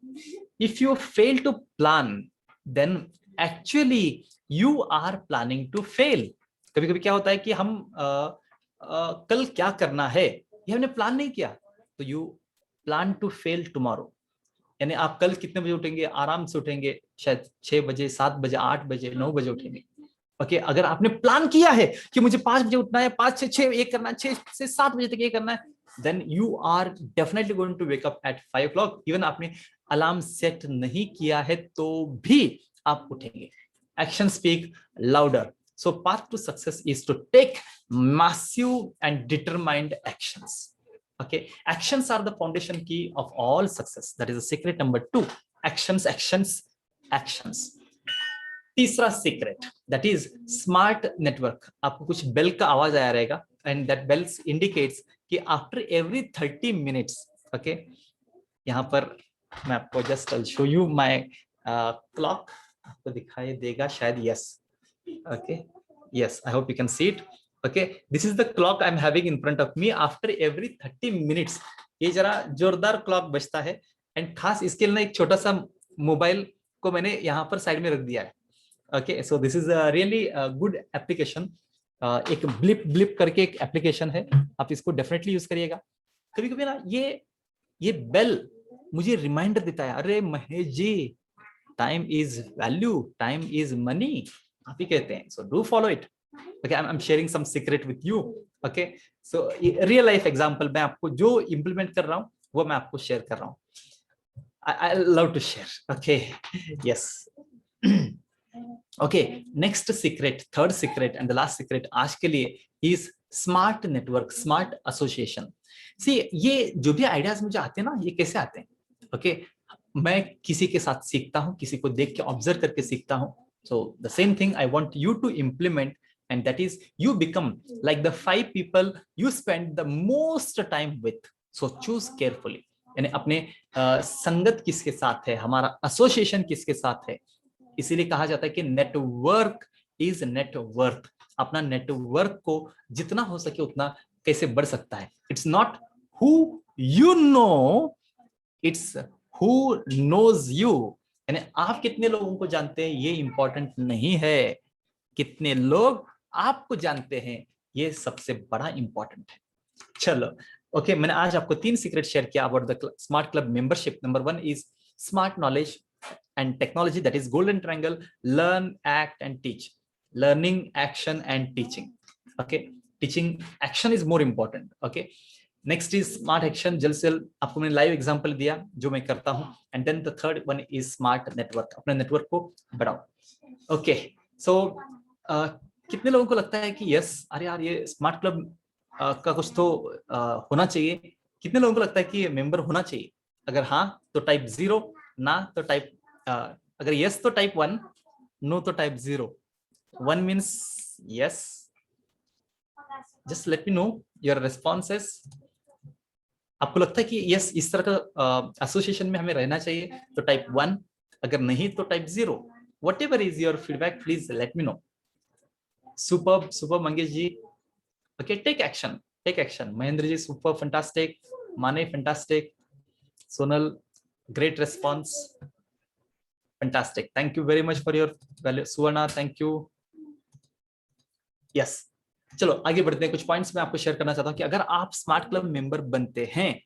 If you fail to plan, then actually you are planning to fail. कभी कभी क्या होता है कि हम कल क्या करना है ये हमने प्लान नहीं किया, तो you plan to fail tomorrow. यानी आप कल कितने बजे उठेंगे? आराम से उठेंगे, शायद 6 बजे, 7 बजे, 8 बजे, 9 बजे उठेंगे. ओके, अगर आपने प्लान किया है कि मुझे 5 बजे उठना है, 5 से 6 ये करना है, 6 से 7 बजे तक ये करना है, then you are definitely going to wake up at 5 o'clock. Even आपने अलार्म सेट नहीं किया है तो भी आप उठेंगे. Action speak louder. So path to success is to take massive and determined actions. Okay, actions are the foundation key of all success. That is the secret number 2. Actions, actions, actions. तीसरा secret, that is smart network. आपको कुछ bell का आवाज आया रहेगा, and that bells indicates कि after every 30 minutes, okay, यहाँ पर मैं आपको just show you my clock. आपको दिखाई देगा शायद. Yes, okay, yes, I hope you can see it. Okay, this is the clock I am having in front of me. After every 30 minutes ये जरा जोरदार क्लॉक बजता है, एंड खास इसके लिए एक छोटा सा मोबाइल को मैंने यहाँ पर साइड में रख दिया है. Okay, so this is a really good application. एक ब्लिप करके एक एप्लीकेशन है, आप इसको डेफिनेटली यूज करिएगा. कभी कभी ना ये बेल मुझे रिमाइंडर देता है, अरे Mahesh ji, time is value, time is money, आप ही कहते हैं. So do follow it. Okay, I am sharing some secret with you. Okay, so real life example मैं आपको जो इंप्लीमेंट कर रहा हूँ वो मैं आपको शेयर कर रहा हूँ. I love to share. Okay, yes. Okay, next secret, third secret and the last secret आज के लिए is smart network, smart association. See, ये जो भी आइडियाज मुझे आते हैं ना, ये कैसे आते हैं? ओके, मैं किसी के साथ सीखता हूँ, किसी को देख के ऑब्जर्व करके सीखता हूँ. So the same thing I want you to implement, and that is you become like the 5 people you spend the most time with. So choose carefully. यानी अपने संगत किसके साथ है, हमारा एसोसिएशन किसके साथ है. इसीलिए कहा जाता है कि नेटवर्क इज नेटवर्थ. अपना नेटवर्क को जितना हो सके उतना कैसे बढ़ सकता है. It's not who you know, it's who knows you. यानी आप कितने लोगों को जानते हैं ये इंपॉर्टेंट नहीं है, कितने लोग आपको जानते हैं ये सबसे बड़ा इंपॉर्टेंट है. चलो, ओके, मैंने आज आपको 3 सीक्रेट शेयर किया about the smart club membership. Number 1 is smart knowledge and technology, that is golden triangle: learn, act and teach. Learning, action and teaching. Okay, teaching, action is more important. Okay, next is smart action. जल्द से जल्द आपको मैंने live example दिया जो मैं करता हूं. and then the third one is smart network. अपने नेटवर्क को बढ़ाओ. okay, so कितने लोगों को लगता है कि यस, अरे यार ये स्मार्ट क्लब का कुछ तो होना चाहिए. कितने लोगों को लगता है कि ये मेंबर होना चाहिए? अगर हाँ तो टाइप 0, ना तो टाइप अगर यस तो टाइप 1, नो तो type 0. 1 means yes. Just let me know your responses. आपको लगता है कि यस, इस तरह का एसोसिएशन में हमें रहना चाहिए तो टाइप 1, अगर नहीं तो type 0. Whatever is your feedback, please let me know. Super super Mangesh ji. Okay, take action, take action. Mahendra ji super, fantastic. माने fantastic. Sonal, great response, fantastic. Thank you very much for your value. Suvarna, thank you. yes, चलो आगे बढ़ते हैं. कुछ points मैं आपको share करना चाहता हूं कि अगर आप स्मार्ट क्लब मेंबर बनते हैं,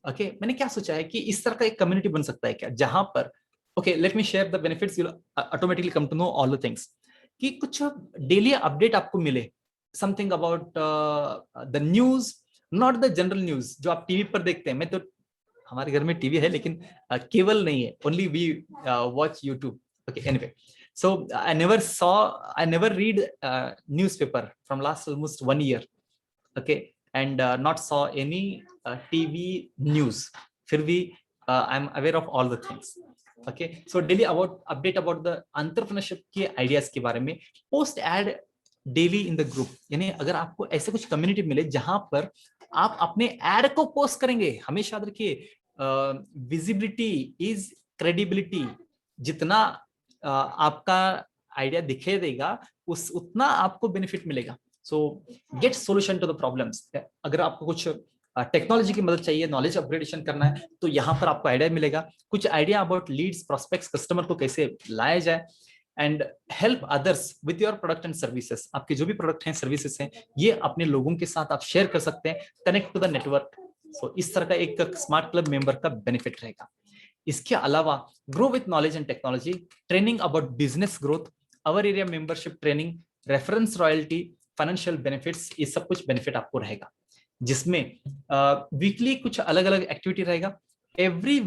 ओके, मैंने क्या सोचा है कि इस तरह का एक कम्युनिटी बन सकता है क्या, जहां पर, okay, let me share the benefits, you automatically come to know all the things. कि कुछ डेली अपडेट आपको मिले, something about the news, not the general news जो आप टीवी पर देखते हैं. मैं तो, हमारे घर में टीवी है लेकिन केबल नहीं है, only we watch YouTube. Okay, anyway, so I never read newspaper from last almost 1 year. Okay, and not saw any TV news. फिर भी I'm aware of all the things. Okay, so daily update about the entrepreneurship के ideas के बारे में. Post ad daily in the group. यानी अगर आपको ऐसे कुछ कम्युनिटी मिले जहां पर आप अपने एड को पोस्ट करेंगे, हमेशा याद रखिए, विजिबिलिटी इज क्रेडिबिलिटी, जितना आपका आइडिया दिखे देगा उस उतना आपको बेनिफिट मिलेगा। So get solution to the problems. अगर आपको कुछ टेक्नोलॉजी की मदद चाहिए, नॉलेज अपग्रेडेशन करना है, तो यहाँ पर आपको आइडिया मिलेगा। कुछ idea about leads, prospects, customer को कैसे लाया जाए, and help others with your product and services. आपके जो भी प्रोडक्ट हैं, सर्विसेज हैं, ये अपने लोगों के साथ आप शेयर कर सकते हैं, कनेक्ट टू द नेटवर्क। सो इस तरह का एक स्मार्ट क्लब मेंबर का बेनिफिट रहेगा। इसके अलावा grow with knowledge and technology, training about business growth, our area membership training, reference royalty, financial benefits, ये सब कुछ बेनिफिट आपको रहेगा, जिसमें वीकली कुछ अलग अलग एक्टिविटी रहेगा। एवरी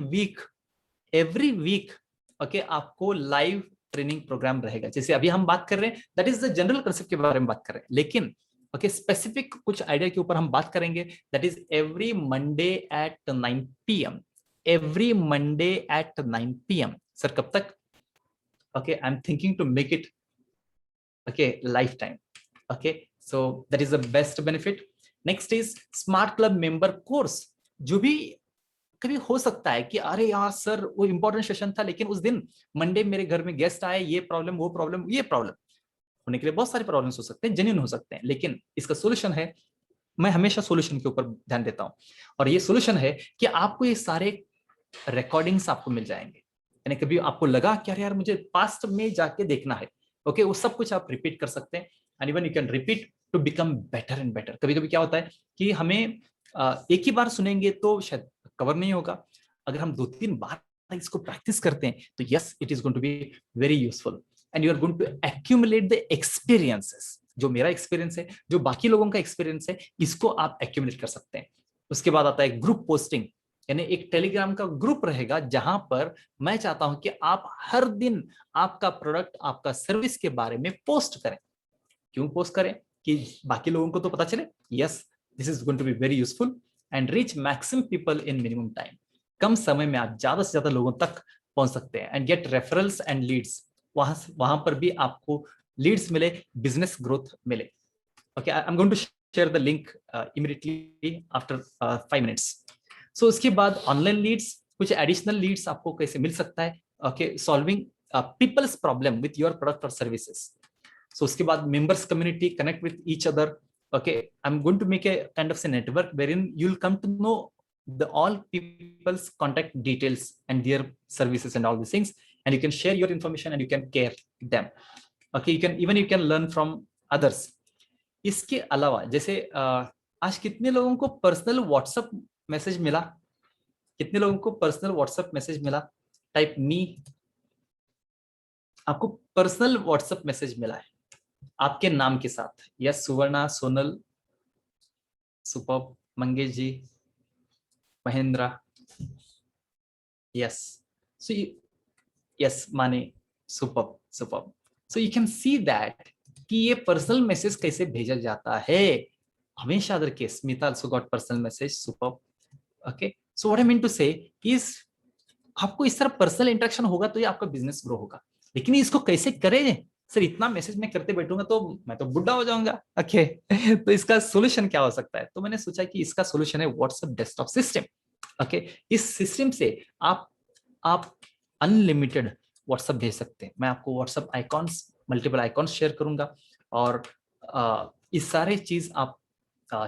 वीक ओके आपको लाइव ट्रेनिंग प्रोग्राम रहेगा। जैसे अभी हम बात कर रहे हैं, that is the general concept के बारे में बात कर रहे हैं, लेकिन ओके स्पेसिफिक कुछ आइडिया के ऊपर हम बात करेंगे। That is every Monday at 9 PM, every Monday at 9 PM। Sir कब तक? Okay I am thinking to make it okay lifetime. Okay so that is the best benefit. Next is smart club member course. जो भी कभी हो सकता है कि अरे यार सर वो इंपॉर्टेंट सेशन था, लेकिन उस दिन मंडे मेरे घर में गेस्ट आए, ये प्रॉब्लम वो प्रॉब्लम, ये प्रॉब्लम होने के लिए बहुत सारे प्रॉब्लम्स हो सकते हैं, जेन्युइन हो सकते हैं, लेकिन इसका सोल्यूशन है, मैं हमेशा सोल्यूशन के ऊपर ध्यान देता हूं, और ये सोल्यूशन है कि आपको ये सारे रिकॉर्डिंग्स आपको मिल जाएंगे। यानी कभी आपको लगा कि अरे यार मुझे पास्ट में जाके देखना है, ओके वो सब कुछ आप रिपीट कर सकते हैं, and even you can repeat to become better and better. कभी कभी क्या होता है कि हमें एक ही बार सुनेंगे तो शायद कवर नहीं होगा, अगर हम 2-3 बार इसको प्रैक्टिस करते हैं तो yes it is going to be very useful, and you are going to accumulate the experiences. जो मेरा एक्सपीरियंस है, जो बाकी लोगों का एक्सपीरियंस है, इसको आप एक्यूमुलेट कर सकते हैं। उसके बाद आता है ग्रुप पोस्टिंग, यानी एक टेलीग्राम का ग्रुप रहेगा जहां पर मैं चाहता हूं कि आप हर दिन आपका प्रोडक्ट, आपका सर्विस के बारे में पोस्ट करें। क्यों पोस्ट करें? कि बाकी लोगों को तो पता चले। Yes this is going to be very useful and reach maximum people in minimum time. कम समय में आप ज्यादा से ज्यादा लोगों तक पहुंच सकते हैं, and get referrals and leads. वहां पर भी आपको लीड्स मिले, बिजनेस ग्रोथ मिले। Okay I am going to share the link immediately after 5 minutes. सो उसके बाद ऑनलाइन लीड्स, कुछ एडिशनल लीड्स आपको कैसे मिल सकता है, okay solving people's problem with your product और सर्विसेज। सो उसके बाद members community, connect with each other. okay I'm going to make a kind of a network wherein you'll come to know the all people's contact details and their services and all these things, and you can share your information and you can care them. okay you can learn from others. इसके अलावा जैसे आज कितने लोगों को personal WhatsApp message मिला? कितने लोगों को पर्सनल व्हाट्सएप मैसेज मिला? टाइप मी। आपको पर्सनल व्हाट्सएप मैसेज मिला है आपके नाम के साथ? यस सुवर्णा, सोनल, सुपर, मंगेश जी, महेंद्रा, यस सो यस माने, super super. So you can see that कि ये पर्सनल मैसेज कैसे भेजा जाता है। हमेशा अदर के Smita also got personal message, super. Okay so what I mean to say is आपको इस तरह पर्सनल इंटरेक्शन होगा तो ये आपका बिजनेस ग्रो होगा, लेकिन इसको कैसे करें? सर इतना मैसेज में करते बैठूंगा तो मैं तो बुढ़ा हो जाऊंगा। ओके तो इसका सॉल्यूशन क्या हो सकता है? तो मैंने सोचा कि इसका सॉल्यूशन है व्हाट्सएप डेस्कटॉप सिस्टम। ओके इस सिस्टम से आप अनलिमिटेड व्हाट्सएप भेज सकते हैं। मैं आपको WhatsApp icons, multiple icons share करूंगा, और इस सारे चीज आप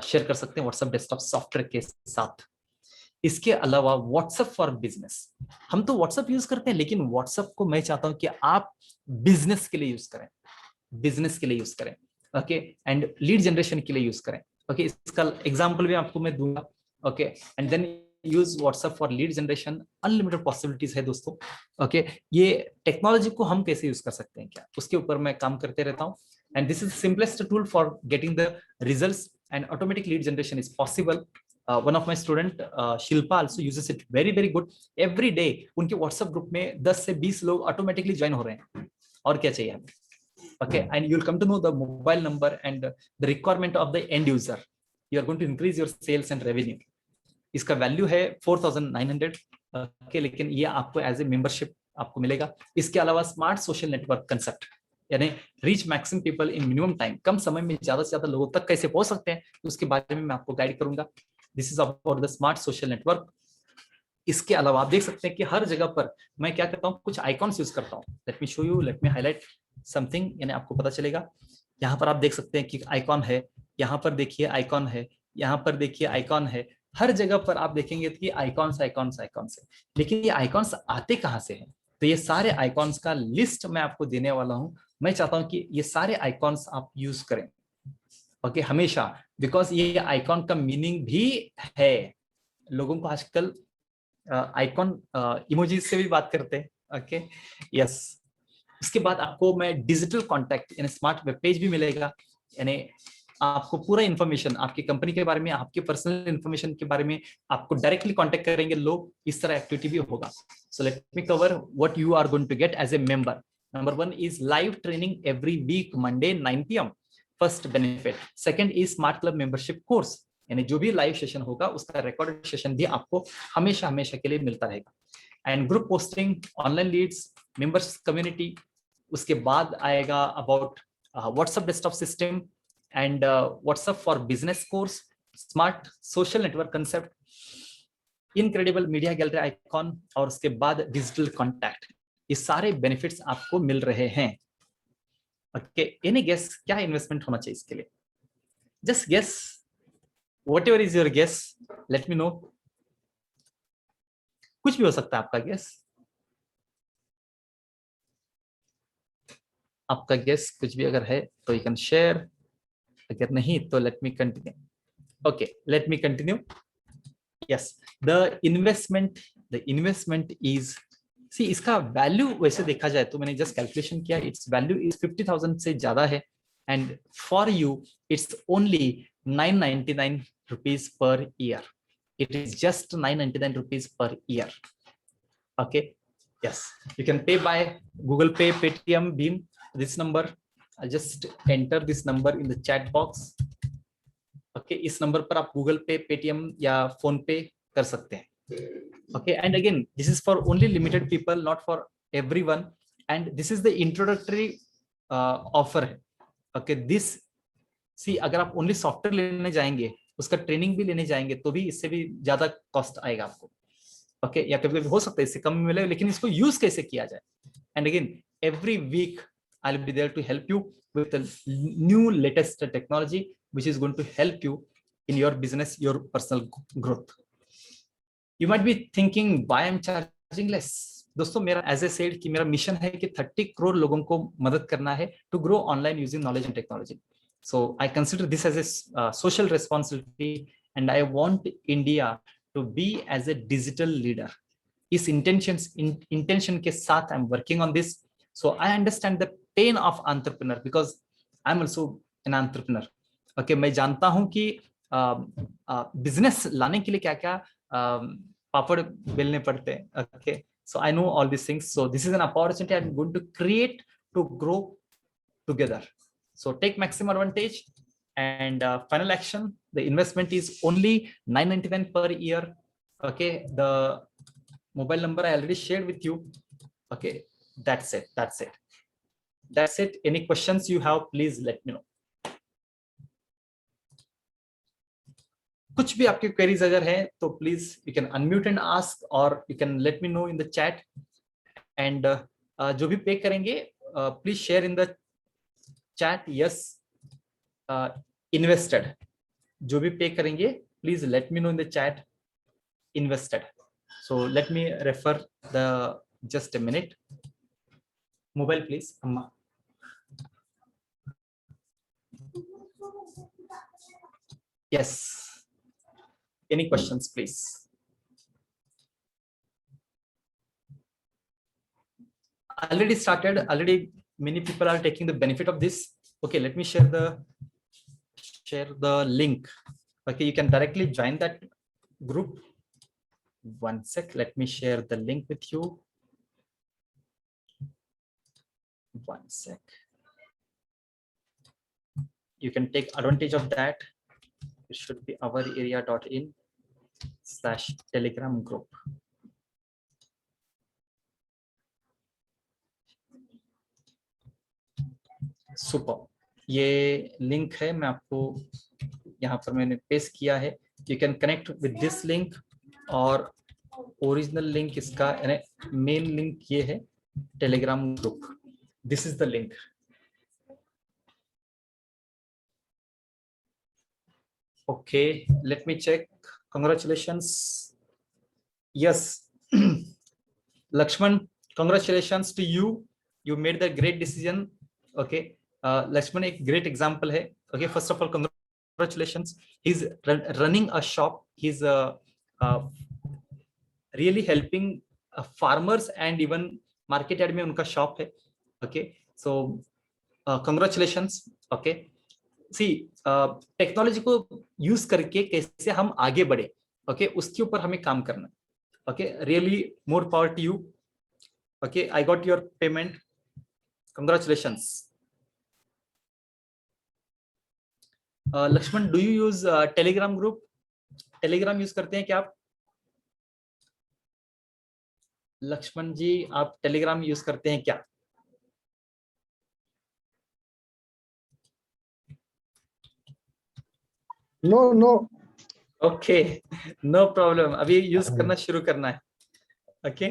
शेयर कर सकते हैं व्हाट्सएप डेस्कटॉप सॉफ्टवेयर के साथ। इसके अलावा व्हाट्सएप फॉर बिजनेस, हम तो व्हाट्सएप यूज करते हैं, लेकिन व्हाट्सएप को मैं चाहता हूं कि आप बिजनेस के लिए यूज करें, बिजनेस के लिए यूज करें, ओके एंड लीड जनरेशन के लिए यूज करें। ओके इसका एग्जांपल भी आपको मैं दूंगा। Okay and then use WhatsApp for lead generation. Unlimited possibilities है दोस्तों। ओके ये टेक्नोलॉजी को हम कैसे यूज कर सकते हैं, क्या उसके ऊपर मैं काम करते रहता हूँ, and this is simplest tool for getting the results and automatic lead generation is possible. one of my student Shilpa also uses it very good every day। उनके WhatsApp ग्रुप में 10 से 20 लोग ऑटोमेटिकली ज्वाइन हो रहे हैं, और क्या चाहिए हमें? okay and you'll come to know the mobile number and the requirement of the end user। you are going to increase your sales and revenue। इसका वैल्यू है 4900। okay लेकिन ये आपको एज ए मेंबरशिप आपको मिलेगा। इसके अलावा स्मार्ट सोशल नेटवर्क कंसेप्ट, यानी reach maximum people in minimum time, कम समय में ज्यादा से ज्यादा लोगों तक कैसे पहुंच सकते हैं, उसके बारे में मैं आपको गाइड करूंगा। This is about the smart social network। इसके अलावा आप देख सकते हैं कि हर जगह पर मैं क्या करता हूँ, कुछ आइकॉन्स यूज करता हूँ. Let me show you, let me highlight something, यानी आपको पता चलेगा. यहाँ पर आप देख सकते हैं कि आइकॉन है, यहाँ पर देखिए आइकॉन है, यहाँ पर देखिए आइकॉन है. हर जगह पर आप देखेंगे कि आइकॉन्स आइकॉन्स आइकॉन्स है. लेकिन ये आइकॉन्स आते कहाँ से हैं? तो ये सारे आइकॉन्स का लिस्ट मैं आपको देने वाला हूँ. मैं चाहता हूँ कि ये सारे आइकॉन्स आप यूज करें, ओके, हमेशा. बिकॉज ये आइकॉन का मीनिंग भी है. लोगों को आजकल आइकॉन इमोजीज से भी बात करते हैं, ओके, यस. उसके बाद आपको मैं डिजिटल कॉन्टैक्ट यानी स्मार्ट वेब पेज भी मिलेगा. यानी आपको पूरा इन्फॉर्मेशन आपकी कंपनी के बारे में, आपके पर्सनल इन्फॉर्मेशन के बारे में आपको डायरेक्टली कांटेक्ट करेंगे लोग. इस तरह एक्टिविटी भी होगा. So let me cover what you are going to get as a member. Number 1 is live training every week Monday 9 PM. First benefit. Second is smart club membership course, यानी जो भी live session होगा उसका recorded session भी आपको हमेशा हमेशा के लिए मिलता रहेगा. And group posting, online leads, members community. उसके बाद आएगा about WhatsApp desktop system and WhatsApp for business course, smart social network concept, incredible media gallery icon, और उसके बाद डिजिटल कॉन्टैक्ट. ये सारे बेनिफिट्स आपको मिल रहे हैं. ओके, एनी गेस क्या इन्वेस्टमेंट होना चाहिए इसके लिए? Just guess, whatever is your guess, let me know. कुछ भी हो सकता है आपका गेस. आपका गेस कुछ भी अगर है तो यू कैन शेयर. अगर नहीं तो let me continue. Okay, let me continue. Yes, the investment is, see इसका वैल्यू वैसे देखा जाए तो मैंने जस्ट कैलकुलेशन किया, इट्स वैल्यू इज 50,000 से ज्यादा है. And for you it's only 999 rupees per year. It is just 999 rupees per year. Okay, yes, you can pay by Google Pay, Paytm, Beam. This number, I'll just enter this number in the chat box. Okay, इस number पर आप Google Pay, Paytm या phone पे कर सकते हैं. Okay, and again this is for only limited people, not for everyone, and this is the introductory offer. Okay, this, see अगर आप ओनली सॉफ्टवेयर लेने जाएंगे, उसका ट्रेनिंग भी लेने जाएंगे तो भी इससे भी ज्यादा कॉस्ट आएगा आपको. ओके, या कभी कभी हो सकता है इससे कम मिले, लेकिन इसको यूज कैसे किया जाए. And again every week I will be there to help you with the new latest technology which is going to help you in your business, your personal growth. You might be thinking why I am charging less. दोस्तों, मेरा as a said कि मेरा mission है कि 30 करोड़ लोगों को मदद करना है to grow online using knowledge and technology. So I consider this as a social responsibility and I want India to be as a digital leader. इस intention के साथ I'm working on this. So I understand the pain of entrepreneur because I'm also an entrepreneur. Okay, मैं जानता हूँ कि business लाने के लिए क्या क्या पापड़ बेलने पड़ते हैं. Okay, so I know all these things. So this is an opportunity I'm going to create to grow together. So take maximum advantage. And final action, the investment is only 999 per year. Okay, the mobile number I already shared with you. Okay, that's it. Any questions you have, please let me know. कुछ भी आपकी queries अगर है तो please you can unmute and ask, or you can let me know in the chat. And जो भी पे करेंगे please share in the chat. Yes, invested. जो भी पे करेंगे please let me know in the chat. Invested. So let me refer the, just a minute. Mobile please, Amma. Yes, any questions please? Already started, already many people are taking the benefit of this. Okay, let me share the link. Okay, you can directly join that group. One sec, let me share the link with you. One sec. You can take advantage of that. It should be ourarea.in/telegram group. Super, ये link है, मैं आपको यहाँ पर मैंने paste किया है. You can connect with this link, और ओरिजिनल लिंक इसका मेन लिंक ये है, Telegram group, this is the link. Okay, let me check. Congratulations, yes Lakshman, congratulations to you, you made the great decision. Okay, Lakshman एक great example है। Okay, first of all congratulations, he's running a shop, he's really helping farmers and even market yard में उनका shop है। Okay, so congratulations। Okay, see technology को use करके कैसे हम आगे बढ़े, okay, उसके ऊपर हमें काम करना। Okay, really more power to you। Okay, I got your payment, congratulations। Lakshman, do you use telegram group? telegram use करते हैं क्या आप? लक्ष्मण जी, आप टेलीग्राम यूज करते हैं क्या? No no. Okay, no problem, अभी यूज करना शुरू करना है। ओके,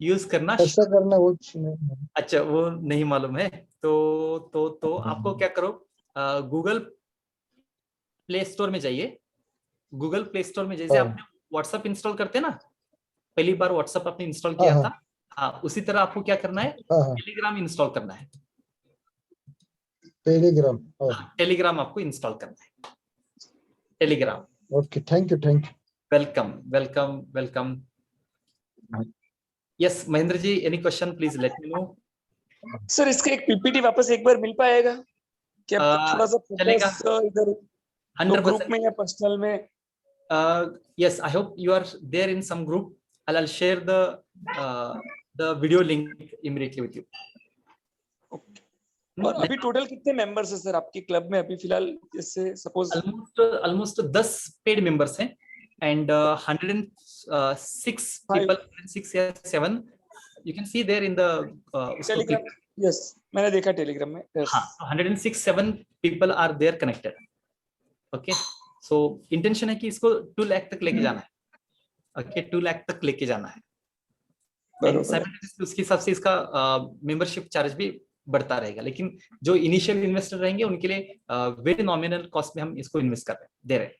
यूज करना कैसा करना वो नहीं। अच्छा, वो नहीं मालूम है तो आपको क्या करो, गूगल प्ले स्टोर में जाइए। गूगल प्ले स्टोर में जैसे आपने व्हाट्सएप इंस्टॉल करते हैं ना, पहली बार व्हाट्सएप आपने इंस्टॉल किया था, हाँ, उसी तरह आपको क्या करना है, टेलीग्राम इंस्टॉल करना है। टेलीग्राम, टेलीग्राम आपको इंस्टॉल करना है, Telegram. Okay, thank you thank you. Welcome welcome welcome. Yes Mahendra ji, any question please let me know. Sir इसका एक पीपीटी वापस एक बार मिल पाएगा क्या? थोड़ा सा चलेगा, फोकस इधर 100% ग्रुप में या पर्सनल में? yes, I hope you are there in some group. I'll share the video link immediately with you. और अभी टोटल कितने मेंबर्स हैं सर आपके क्लब में अभी फिलहाल? जैसे सपोज almost 10 पेड मेंबर्स हैं and 106 people, 106 या 7 you can see there in the Telegram. Yes, मैंने देखा टेलीग्राम में। हाँ, 106 7 people are there connected। okay, so intention है कि इसको 2 लाख तक लेके जाना है। okay, 2 लाख तक लेके जाना है। उसके हिसाब से इसका मेंबरशिप चार्ज भी बढ़ता रहेगा, लेकिन जो इनिशियल इन्वेस्टर रहेंगे उनके लिए वेरी नॉमिनल कॉस्ट में हम इसको इन्वेस्ट कर रहे हैं, दे रहे हैं।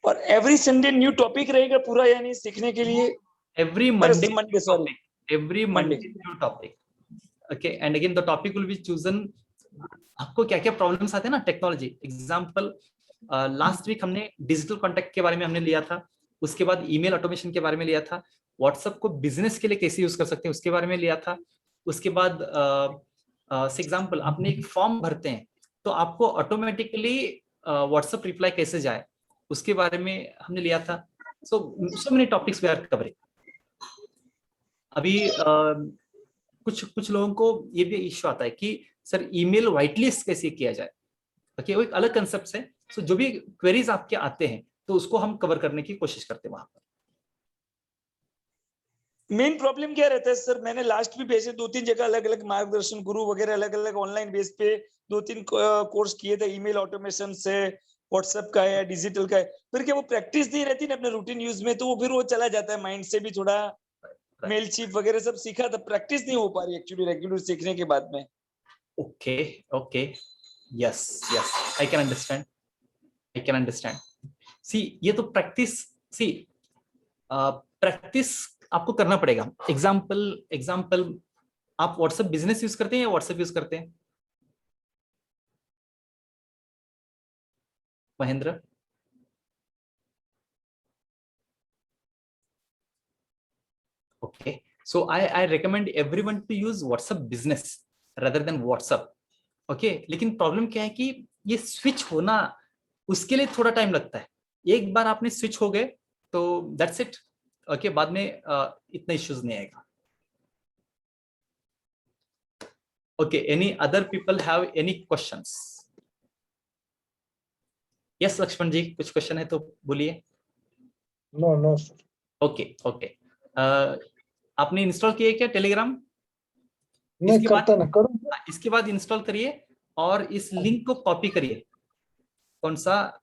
और एवरी संडे न्यू टॉपिक रहेगा पूरा, यानी सीखने के लिए? Every Monday sorry, every Monday new topic. Okay, and again the topic will be chosen. आपको क्या क्या प्रॉब्लम्स आते हैं ना टेक्नोलॉजी, एग्जांपल लास्ट वीक हमने डिजिटल कॉन्टैक्ट के बारे में हमने लिया था, उसके बाद ईमेल ऑटोमेशन के बारे में लिया था, व्हाट्सएप को बिजनेस के लिए कैसे यूज कर सकते हैं उसके बारे में लिया था। उसके बाद एग्जांपल आपने एक फॉर्म भरते हैं तो आपको ऑटोमेटिकली व्हाट्सएप रिप्लाई कैसे जाए उसके बारे में हमने लिया था। So many topics we are covering. अभी कुछ लोगों को ये भी इश्यू आता है कि सर ईमेल व्हाइट लिस्ट कैसे किया जाए। ओके, वो एक अलग कंसेप्ट है। सो जो भी क्वेरीज आपके आते हैं तो उसको हम कवर करने की कोशिश करते हैं वहां पर। मेन प्रॉब्लम क्या रहता है सर? मैंने लास्ट भी भेजे 2-3 जगह अलग अलग मार्गदर्शन गुरु वगैरह अलग अलग ऑनलाइन बेस पे 2-3 कोर्स किए थे, ईमेल ऑटोमेशन से, व्हाट्सएप का है, डिजिटल का है। फिर क्या वो प्रैक्टिस नहीं रहती ना अपने रूटीन यूज में, तो वो फिर वो चला जाता है माइंड से भी। थोड़ा मेल चिप वगैरह सब सीखा था, प्रैक्टिस नहीं हो पा रही एक्चुअली रेगुलर सीखने के बाद में। Okay okay, yes yes, I can understand. See ये तो प्रैक्टिस, सी प्रैक्टिस आपको करना पड़ेगा। एग्जाम्पल आप व्हाट्सएप बिजनेस यूज करते हैं या व्हाट्सएप यूज करते हैं Mahendra? Okay, so I recommend everyone to use WhatsApp business rather than WhatsApp। okay, लेकिन प्रॉब्लम क्या है कि ये स्विच होना उसके लिए थोड़ा टाइम लगता है। एक बार आपने स्विच हो गए तो दैट्स इट। ओके, बाद में इतना इश्यूज नहीं आएगा। Okay, any other people have any questions? Yes Lakshman ji, कुछ क्वेश्चन है तो बोलिए। No no sir. Okay okay, आपने इंस्टॉल किया क्या टेलीग्राम? नहीं करता ना, करूं? इसके बाद इंस्टॉल करिए और इस लिंक को कॉपी करिए। कौन सा?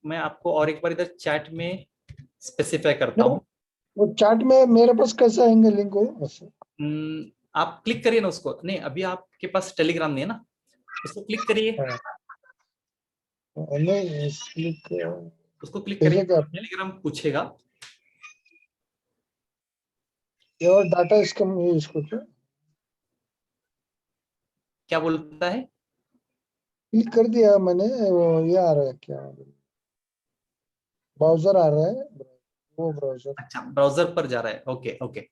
मैं आपको और एक बार इधर चैट में स्पेसिफाई करता हूं। वो चार्ट में मेरे पास कैसे आएंगे लिंक हो ऐसे? आप क्लिक करिए ना उसको। नहीं, अभी आपके पास टेलीग्राम नहीं है ना, उसको क्लिक करिए। नहीं क्लिक उसको क्लिक करिए, भेजेगा आपने? टेलीग्राम पूछेगा। योर डाटा इसका इसको क्या क्या बोलता है? क्लिक कर दिया मैंने, वो ये आ रहा है क्या, ब्राउजर आ रहा है, वो ब्राउजर। अच्छा, ब्राउजर पर जा रहा है। ओके ओके,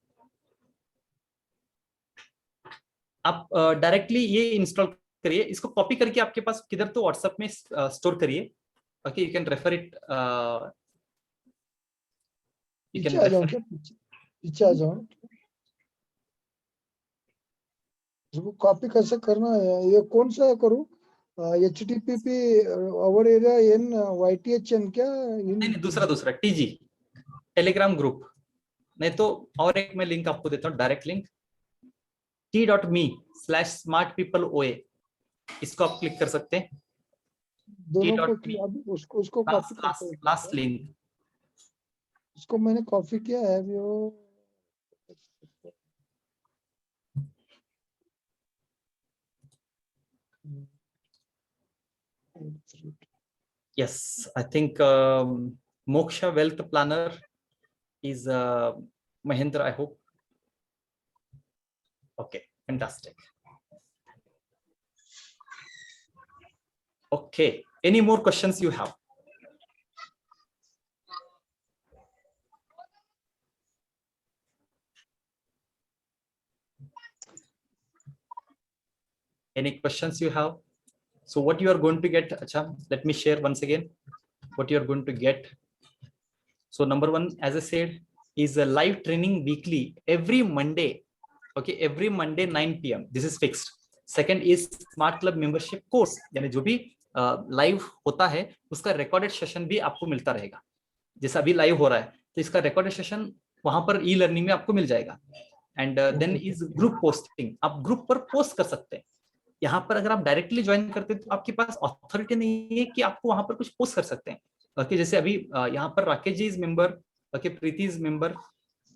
आप डायरेक्टली ये इंस्टॉल करिए, इसको कॉपी करके आपके पास किधर तो व्हाट्सएप में स्टोर करिए। Okay, you can refer it, you पीछे कैन आ जाऊं रेफर। क्या, पीछे आ जाऊं? इसको कॉपी कैसे करना है, ये कौन सा करूं? HTTP over area in YTHN क्या इन? नहीं नहीं, दूसरा दूसरा टीजी, टेलीग्राम ग्रुप। नहीं तो और एक मैं लिंक आपको देता हूँ, डायरेक्ट लिंक, t.me/smartpeopleoa, इसको आप क्लिक कर सकते हैं। दोनों को t.me, अभी उसको कॉपी लास्ट करते लास्ट लास्ट हैं। लिंक। इसको मैंने कॉपी किया है अभी वो। Yes, I think Moksha Wealth Planner is Mahendra, I hope. Okay, fantastic. Okay, any more questions you have? Any questions you have? So what you are going to get, Acha, let me share once again what you are going to get. So number one, as I said, is a live training weekly every Monday. Okay, every Monday 9 p.m. This is fixed. Second is Smart Club membership course, यानी जो भी live होता है उसका recorded session भी आपको मिलता रहेगा। जैसा अभी लाइव हो रहा है तो इसका रिकॉर्डेड सेशन वहां पर ई लर्निंग में आपको मिल जाएगा। And then is group posting, आप ग्रुप पर पोस्ट कर सकते हैं। यहाँ पर अगर आप डायरेक्टली ज्वाइन करते हैं तो आपके पास अथॉरिटी नहीं है कि आपको वहां पर कुछ पोस्ट कर सकते हैं। ओके, जैसे अभी यहाँ पर Rakesh ji is member, okay, Preeti is member,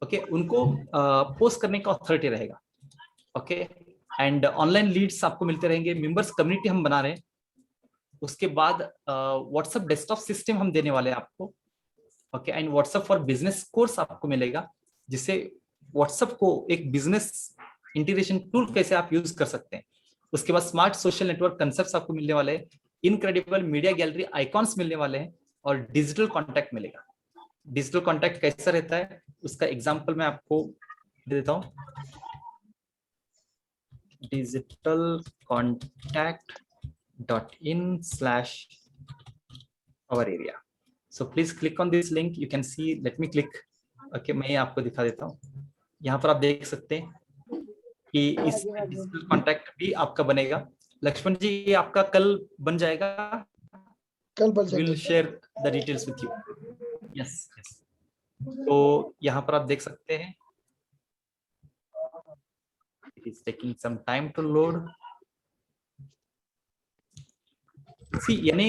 okay, उनको पोस्ट करने का अथॉरिटी रहेगा। ओके, एंड ऑनलाइन लीड्स आपको मिलते रहेंगे, मेंबर्स कम्युनिटी हम बना रहे हैं। उसके बाद व्हाट्सएप डेस्कटॉप सिस्टम हम देने वाले हैं आपको। Okay, and WhatsApp for business course आपको मिलेगा, जिससे व्हाट्सएप को एक बिजनेस इंटीग्रेशन टूल कैसे आप यूज कर सकते हैं। उसके बाद स्मार्ट सोशल नेटवर्क कंसेप्ट्स आपको मिलने वाले हैं, इनक्रेडिबल मीडिया गैलरी आइकॉन्स मिलने वाले हैं, और डिजिटल कॉन्टैक्ट मिलेगा। डिजिटल कॉन्टैक्ट कैसा रहता है उसका एग्जांपल मैं आपको दे देता हूं। digitalcontact.in/our area. So please click on this link. You can see, let me click. Okay, मैं आपको दिखा देता हूँ। यहाँ पर आप देख सकते हैं कि इस डिजिटल कॉन्टैक्ट भी आपका बनेगा। लक्ष्मण जी, ये आपका कल बन जाएगा। कल बन We'll जाएगा। share the details with you. Yes, yes. तो यहाँ पर आप देख सकते हैं, it is taking some time to load. See, यानी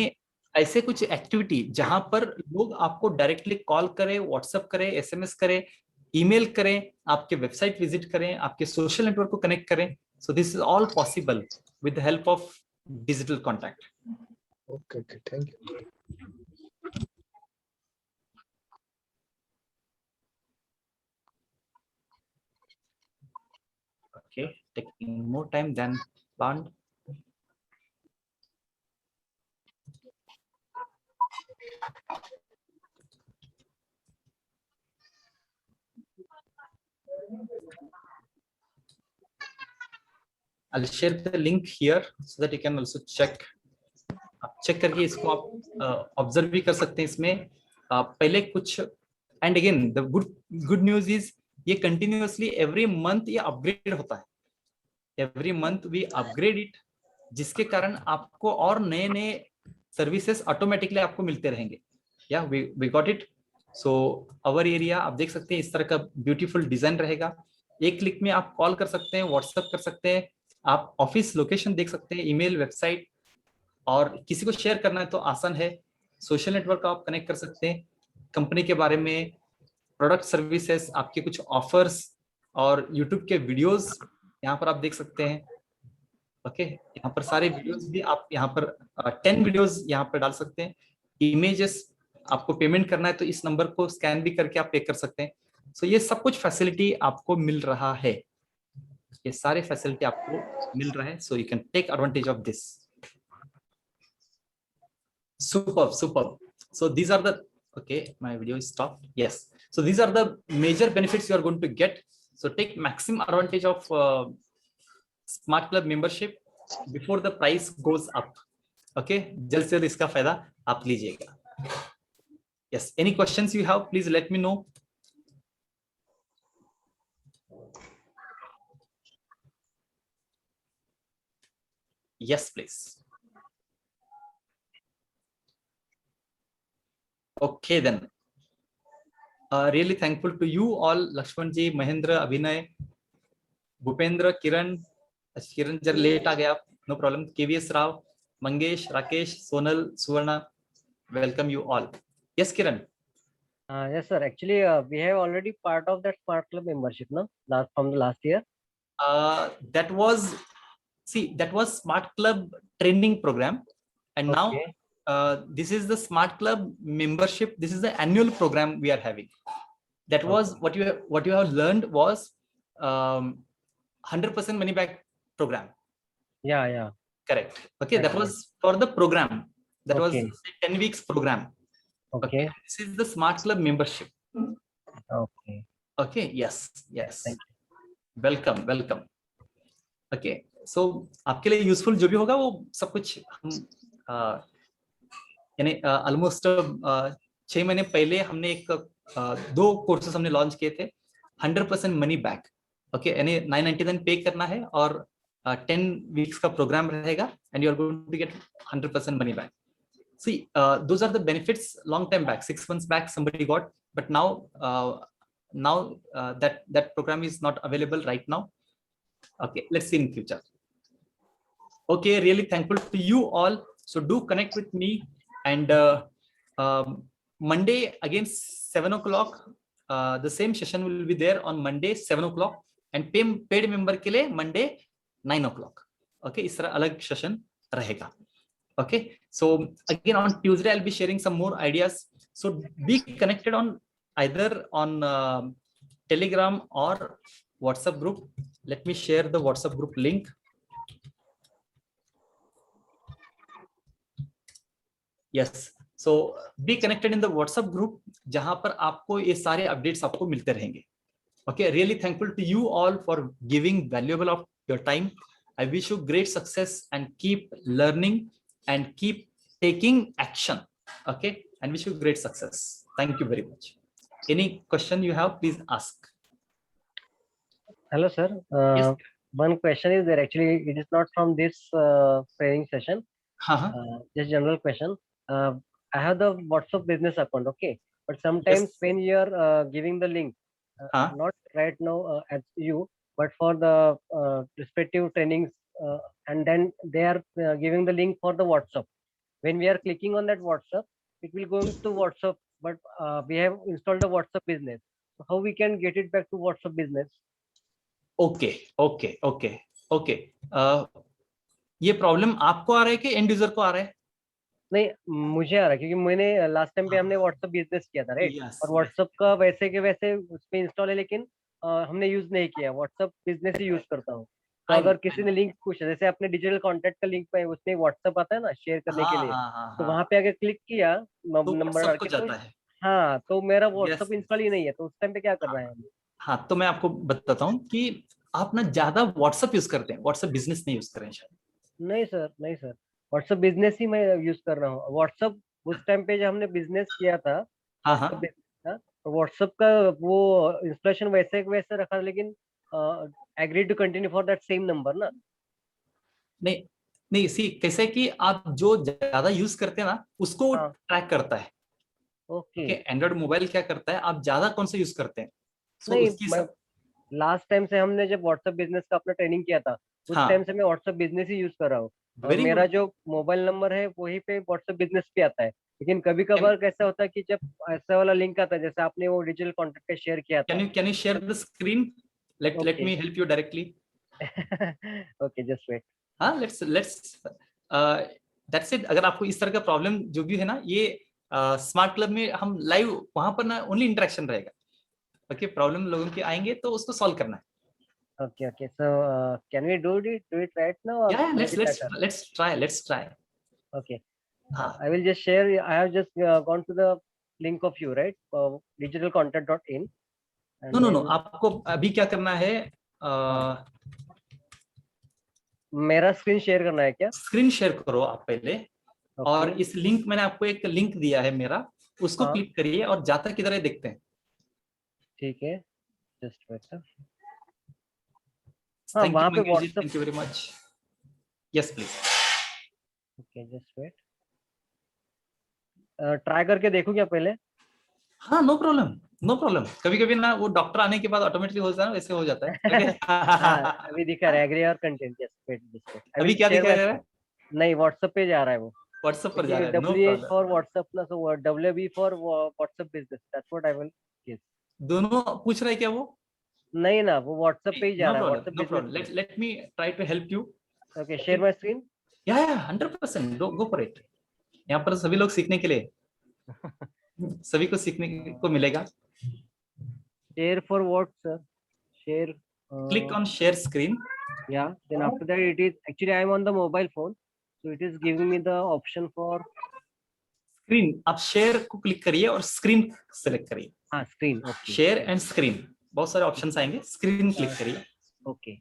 ऐसे कुछ एक्टिविटी जहां पर लोग आपको डायरेक्टली कॉल करें, व्हाट्सएप करें, एसएमएस करें, ईमेल करें, आपके वेबसाइट विजिट करें, आपके सोशल नेटवर्क को कनेक्ट करें। So this is all possible with the help of digital contact. Okay okay, thank you. Okay, taking more time than planned. I'll share the link here so that you can also check. आप check करके इसको आप observe भी कर सकते हैं। इसमें पहले कुछ, and again the good news is ये कंटिन्यूअसली एवरी मंथ ये अपग्रेड होता है। Every month we upgrade it, जिसके कारण आपको और नए नए सर्विसेज ऑटोमेटिकली आपको मिलते रहेंगे। Yeah we got it. So our area आप देख सकते हैं, इस तरह का ब्यूटीफुल डिजाइन रहेगा। एक क्लिक में आप कॉल कर सकते हैं, व्हाट्सएप कर सकते हैं, आप ऑफिस लोकेशन देख सकते हैं, ईमेल, वेबसाइट, और किसी को शेयर करना है तो आसान है। सोशल नेटवर्क आप कनेक्ट कर सकते हैं, कंपनी के बारे में, प्रोडक्ट सर्विसेज, आपके कुछ ऑफर्स और यूट्यूब के वीडियोस यहाँ पर आप देख सकते हैं। ओके, यहाँ पर सारे वीडियोस भी आप यहाँ पर 10 वीडियोस यहाँ पर डाल सकते हैं। इमेजेस, आपको पेमेंट करना है तो इस नंबर को स्कैन भी करके आप पे कर सकते हैं। सो ये सब कुछ फैसिलिटी आपको मिल रहा है, ये सारे फैसिलिटी आपको मिल रहा है। So you can take advantage of this. Superb, superb. So these are the, okay, my video is stopped. Yes. So these are the major benefits you are going to get. So take maximum advantage of Smart Club membership before the price goes up. Okay, जल्द से जल्द इसका फायदा आप लीजिएगा। Yes. Any questions you have, please let me know. Yes, please. Okay, then. Really thankful to you all, Lakshman ji, Mahendra, Abhinay, Bhupendra, Kiran. Kiran जरा late आ गया, no problem. KVS Rao, Mangesh, Rakesh, Sonal, Suvarna, welcome you all. Yes, Kiran. Yes, sir. Actually, we have already part of that Smart Club membership, no? From the last year. That was Smart Club training program, and now this is the Smart Club membership. This is the annual program we are having. That was what you have learned was 100% money back program. Yeah. Correct. Okay, that was for the program. That was 10 weeks program. Okay. This is the Smart Club membership. Okay. Okay. Yes. Thank Welcome. Okay. So आपके लिए useful जो भी होगा वो सब कुछ हम यानी ऑलमोस्ट 6 महीने पहले हमने एक 2 कोर्सेस हमने लॉन्च किए थे 100% मनी बैक। ओके, यानी 999 पे करना है और 10 वीक्स का प्रोग्राम रहेगा and you are going to get 100% money back. See, those are the benefits long time back, 6 months back somebody got, but now that program is not available right now. Okay, let's see in future. Okay, really thankful to you all. So do connect with me, and Monday again 7 o'clock. The same session will be there on Monday 7 o'clock, and paid member के लिए Monday 9 o'clock. Okay, इस तरह अलग session रहेगा. Okay, so again on Tuesday I'll be sharing some more ideas. So be connected on either on Telegram or WhatsApp group. Let me share the WhatsApp group link. Yes, so be connected in the WhatsApp group जहां पर आपको ये सारे updates आपको मिलते रहेंगे. Okay, really thankful to you all for giving valuable of your time. I wish you great success and keep learning and keep taking action. Okay, and wish you great success. Thank you very much. Any question you have, please ask. Hello, sir. Yes. One question is there. Actually, it is not from this training session. Just general question. I have the WhatsApp business account. Okay, but sometimes when you are giving the link, not right now at you, but for the respective trainings, and then they are giving the link for the WhatsApp. When we are clicking on that WhatsApp, it will go to WhatsApp, but we have installed the WhatsApp business. So how we can get it back to WhatsApp business? Okay. ये problem आपको आ रहा है कि and user को आ रहा है? नहीं, मुझे आ रहा है क्योंकि मैंने लास्ट टाइम पे हमने WhatsApp बिजनेस किया था, राइट? और WhatsApp का वैसे के वैसे उसमें इंस्टॉल है, लेकिन हमने यूज नहीं किया। WhatsApp बिजनेस ही यूज करता हूँ। तो अगर किसी ने लिंक पूछा, जैसे अपने डिजिटल कॉन्टैक्ट का लिंक पे उसमें WhatsApp आता है ना शेयर करने के लिए, तो वहां पे अगर क्लिक किया नंबर डाल के, तो हाँ, तो मेरा WhatsApp इंस्टॉल ही नहीं है, तो उस टाइम पे क्या करना है हमें? हाँ, तो मैं आपको बताता हूँ कि आप ना ज्यादा WhatsApp यूज करते हैं, WhatsApp बिजनेस नहीं यूज कर रहे हैं शायद। नहीं सर, WhatsApp बिजनेस ही मैं यूज कर रहा हूँ। WhatsApp उस टाइम पे जब हमने बिजनेस किया था, तो WhatsApp का वो इंस्टॉलेशन वैसे रखा, लेकिन agree to continue for that same number ना। नहीं सी कैसे कि आप जो ज्यादा यूज करते हैं ना उसको ट्रैक करता है। ओके, एंड्रॉइड मोबाइल क्या करता है, आप ज्यादा कौन सा यूज करते हैं? नहीं, लास्ट टाइम से हमने जब WhatsApp बिजनेस का अपना ट्रेनिंग किया था, उस टाइम से मैं WhatsApp बिजनेस ही यूज कर रहा हूँ। मेरा जो मोबाइल नंबर है वही पे WhatsApp बिजनेस पे आता है, लेकिन कभी कभार कैसा होता है कि जब ऐसा वाला लिंक आता है, जैसे आपने वो डिजिटल कॉन्टेंट का शेयर किया था. Can you share the screen? Let Okay. me help you directly. Okay, just wait. हाँ, let's that's it. अगर आपको इस तरह का प्रॉब्लम जो भी है ना, ये स्मार्ट क्लब में हम लाइव वहां पर ना ओनली इंटरेक्शन रहेगा. ओके, प्रॉब्लम लोगों के आएंगे तो उसको सॉल्व करना है. Okay, okay. So can we do it right now? Or Yeah, maybe later? let's try. Okay. हाँ. I will just share. I have just gone to the link of you, right? Digitalcontent.in. No. आपको अभी क्या करना है? मेरा screen share करना है क्या? स्क्रीन शेयर करो आप पहले. Okay. और इस लिंक, मैंने आपको एक लिंक दिया है मेरा, उसको हाँ. क्लिक करिए और जाता किधर है देखते हैं. ठीक है. Just wait. हाँ, वहाँ पे WhatsApp. Thank you very much. Yes, please. Okay, just wait. Try करके देखो क्या पहले? हाँ, नो प्रॉब्लम. कभी कभी ना वो डॉक्टर आने के बाद ऑटोमेटिकली हो जाता है, वैसे हो जाता है. हाँ, अभी दिखा रहा है एग्री और कंटेंट. अभी क्या दिखा रहा है? नहीं, व्हाट्सएप पे जा रहा है वो. व्हाट्सएप पर जा रहा है. No W problem. For WhatsApp plus WB for WhatsApp business. That's what I will give. दोनों पूछ रहा है क्या वो? नहीं ना, वो व्हाट्सएप पे ही जा रहा है. WhatsApp no problem. Let me try to help you. Okay, share my screen. Yeah 100% go for it. यहाँ पर सभी लोग सीखने के लिए, सभी को सीखने को मिलेगा. Share for what sir? Share. Click on share screen. Yeah, then after that it is actually I am on the mobile phone, so it is giving me the option for Screen. आप share को click करिए और screen select करिए. हाँ, screen. Okay. Share and screen, बहुत सारे options आएंगे. Screen click करिए. Okay.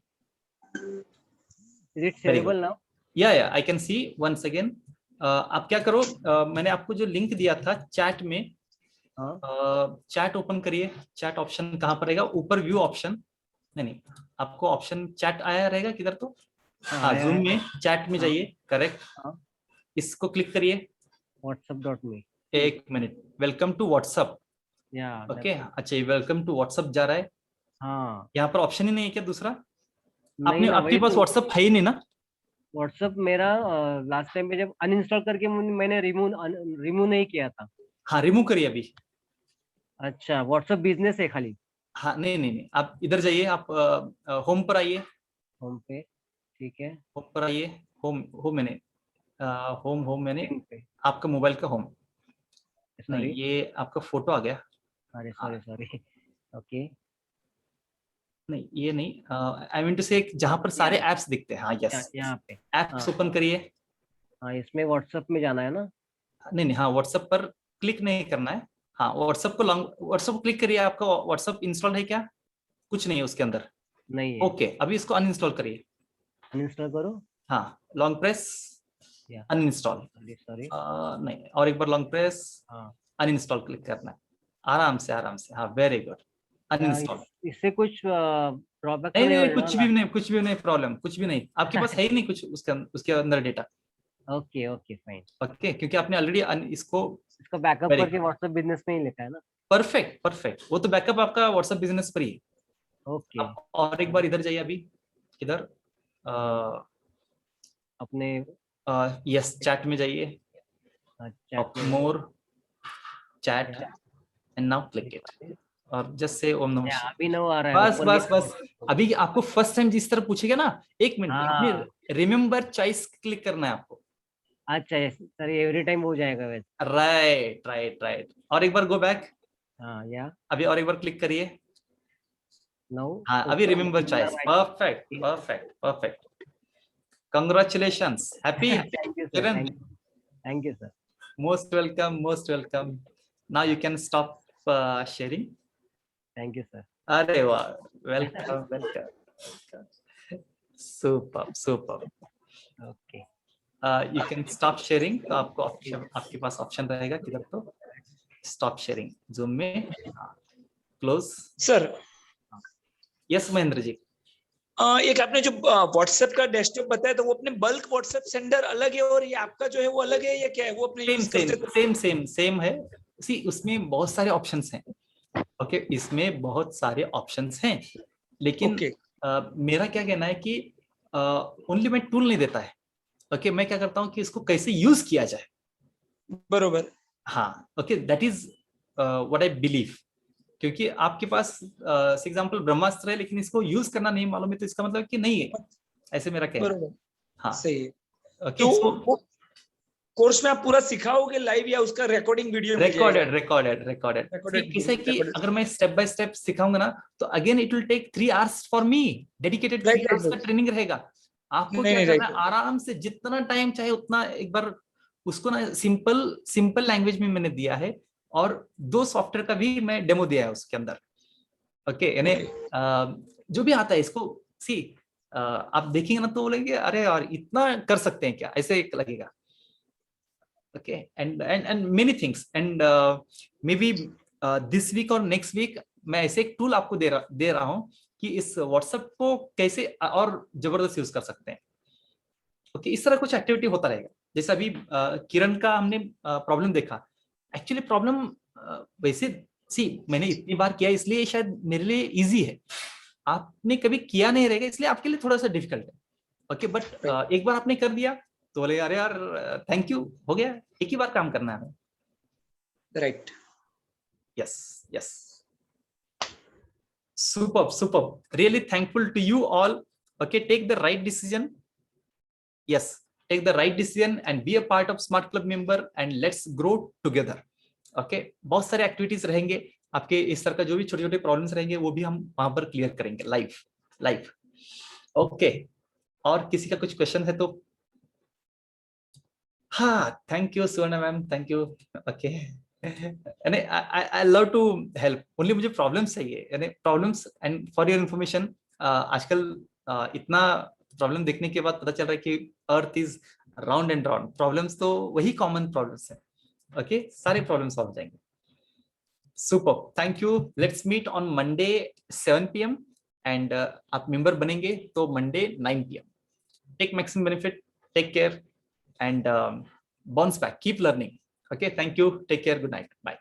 Is it shareable now? Yeah I can see once again. आप क्या करो, मैंने आपको जो लिंक दिया था चैट में, चैट ओपन करिए. चैट ऑप्शन कहाँ पर रहेगा? ऊपर व्यू ऑप्शन. नहीं, आपको ऑप्शन चैट आया रहेगा किधर तो. हाँ, जूम में चैट में जाइए. करेक्ट. इसको क्लिक करिए. whatsapp.me. एक minute. Welcome to WhatsApp. Yeah. Okay, अच्छा, ये वेलकम टू व्हाट्सएप जा रहा है. हाँ. यहाँ पर ऑप्शन ही नहीं है क्या दूसरा? नहीं ना, आपके पास व्हाट्सएप है ही नहीं ना? व्हाट्सएप मेरा लास्ट टाइम पे जब अनइंस्टॉल करके मैंने रिमूव नहीं किया था. हाँ, रिमूव करिए अभी. अच्छा, व्हाट्सएप बिजनेस है खाली. हाँ, नहीं, आप इधर जाइए. आप होम पर आइए. होम पे. ठीक है. होम पर आइए. होम मैंने पे. आपका मोबाइल का होम. नहीं, सॉरी. ये आपका फोटो आ गया. अरे सॉरी. ओके. नहीं, ये नहीं. आई मीन टू से जहां पर सारे एप्स दिखते हैं. हाँ, यस, यहाँ पे एप्स ओपन करिए. हाँ, इसमें व्हाट्सएप में जाना है ना? नहीं, हाँ, व्हाट्सएप पर क्लिक नहीं करना है. हाँ, व्हाट्सएप को क्लिक करिए. आपका व्हाट्सएप इंस्टॉल है क्या? कुछ नहीं है उसके अंदर. नहीं है. ओके, अभी इसको अनइंस्टॉल करिए. अनइंस्टॉल करो. हाँ, लॉन्ग प्रेस, अनइंस्टॉल. सॉरी. नहीं, और एक बार लॉन्ग प्रेस, अनइंस्टॉल क्लिक करना है. आराम से. हाँ, वेरी गुड. अनइंस्टॉल. इससे कुछ ड्रॉबैक नहीं, कुछ भी नहीं प्रॉब्लम. कुछ भी नहीं. आपके पास है ही नहीं कुछ उसके अंदर डेटा. Okay fine. ओके, क्योंकि आपने ऑलरेडी इसको बैकअप करके व्हाट्सएप बिजनेस में ही लिखा है ना? परफेक्ट. वो तो बैकअप आपका व्हाट्सएप बिजनेस पर ही है. ओके. और एक बार इधर जाइए. अभी इधर अपने यस, चैट में जाइए. More chat and now click it और जस्ट से ओम नमः शिवाय. अभी नो आ रहा है. बस. अभी आपको फर्स्ट टाइम जिस तरह पूछेगा ना, एक मिनट, रिमेम्बर चॉइस क्लिक करना है आपको. अच्छा सर, एवरी टाइम हो जाएगा वैसे. राइट. और एक बार गो बैक. या अभी और एक बार क्लिक करिए. नो. हाँ, अभी remember choice. Perfect. Congratulations. Happy. Thank you sir. Most welcome. Now you can stop sharing. Thank you sir. अरे वाह, welcome. Super. Okay. You can stop sharing. तो आपको आपके पास ऑप्शन रहेगा किधर तो स्टॉप शेयरिंग. जूम में क्लोज. सर. यस महेंद्र जी. एक आपने जो व्हाट्सएप का डेस्कटॉप बताया, तो वो अपने बल्क व्हाट्सएप सेंडर अलग है और ये आपका जो है वो अलग है, या क्या है? वो अपने सेम है. उसमें बहुत सारे ऑप्शंस हैं. ओके, इसमें बहुत सारे ऑप्शंस हैं, लेकिन मेरा क्या कहना है कि ओनली मैं टूल नहीं देता है. ओके, मैं क्या करता हूँ कि इसको कैसे यूज किया जाए. बरोबर. हाँ, okay, that is what I believe. क्योंकि आपके पास एग्जांपल ब्रह्मास्त्र है लेकिन इसको यूज करना नहीं मालूम है, तो इसका मतलब कि नहीं है, ऐसे मेरा कहना है। बरोबर, हाँ, सही है। ओके, तो सो वो कोर्स में आप पूरा सिखाओगे लाइव या उसका रिकॉर्डिंग वीडियो मिल जाएगा? रिकॉर्डेड Recorded कैसे है कि recorded. अगर मैं स्टेप बाय स्टेप सिखाऊंगा ना, तो again it will take 3 hours for me, dedicated 3 Right, hours का right. ट्रेनिंग रहेगा। आपको नहीं, क्या नहीं, करना right, है, आराम से जितना टाइम चाहे उतना एक बार उसको ना सिंपल लैंग्वेज में मैंने दिया है, और 2 सॉफ्टवेयर का भी मैं डेमो दिया है उसके अंदर। ओके, यानी जो भी आता है इसको सी, आप देखेंगे ना तो बोलेंगे अरे यार इतना कर सकते हैं क्या, ऐसे लगेगा। okay, and many things, and maybe this week और next week मैं ऐसे एक टूल आपको दे रहा हूँ कि इस व्हाट्सएप को कैसे और जबरदस्त यूज कर सकते हैं। ओके, इस तरह कुछ एक्टिविटी होता रहेगा। जैसे अभी किरण का हमने प्रॉब्लम देखा, एक्चुअली प्रॉब्लम वैसे सी मैंने इतनी बार किया इसलिए शायद मेरे लिए इजी है, आपने कभी किया नहीं रहेगा इसलिए आपके लिए थोड़ा सा डिफिकल्ट है। ओके, बट एक बार आपने कर दिया तो बोले अरे यार थैंक यू, हो गया, एक ही बार काम करना है हमें। right. Yes yes, superb, really thankful to you all. Okay, take the right decision, yes, take the right decision and be a part of smart club member and let's grow together. Okay, बहुत सारे activities रहेंगे आपके, इस तरह का जो भी छोटे छोटे प्रॉब्लम्स रहेंगे वो भी हम वहां पर क्लियर करेंगे लाइव। ओके, और किसी का कुछ क्वेश्चन है तो? हाँ, thank you Suvarna ma'am, thank you. Okay, यानी I love to help, only मुझे प्रॉब्लम्स चाहिए, यानी problems. And for your information, आजकल इतना प्रॉब्लम देखने के बाद पता चल रहा है कि earth is round and round, problems तो वही कॉमन प्रॉब्लम्स है। ओके, सारे प्रॉब्लम्स सॉल्व हो जाएंगे। Super, thank you, let's meet on Monday 7 PM and आप मेंबर बनेंगे तो Monday 9 PM। Take maximum benefit, take care, and bounce back, keep learning. Okay, thank you, take care, good night, bye.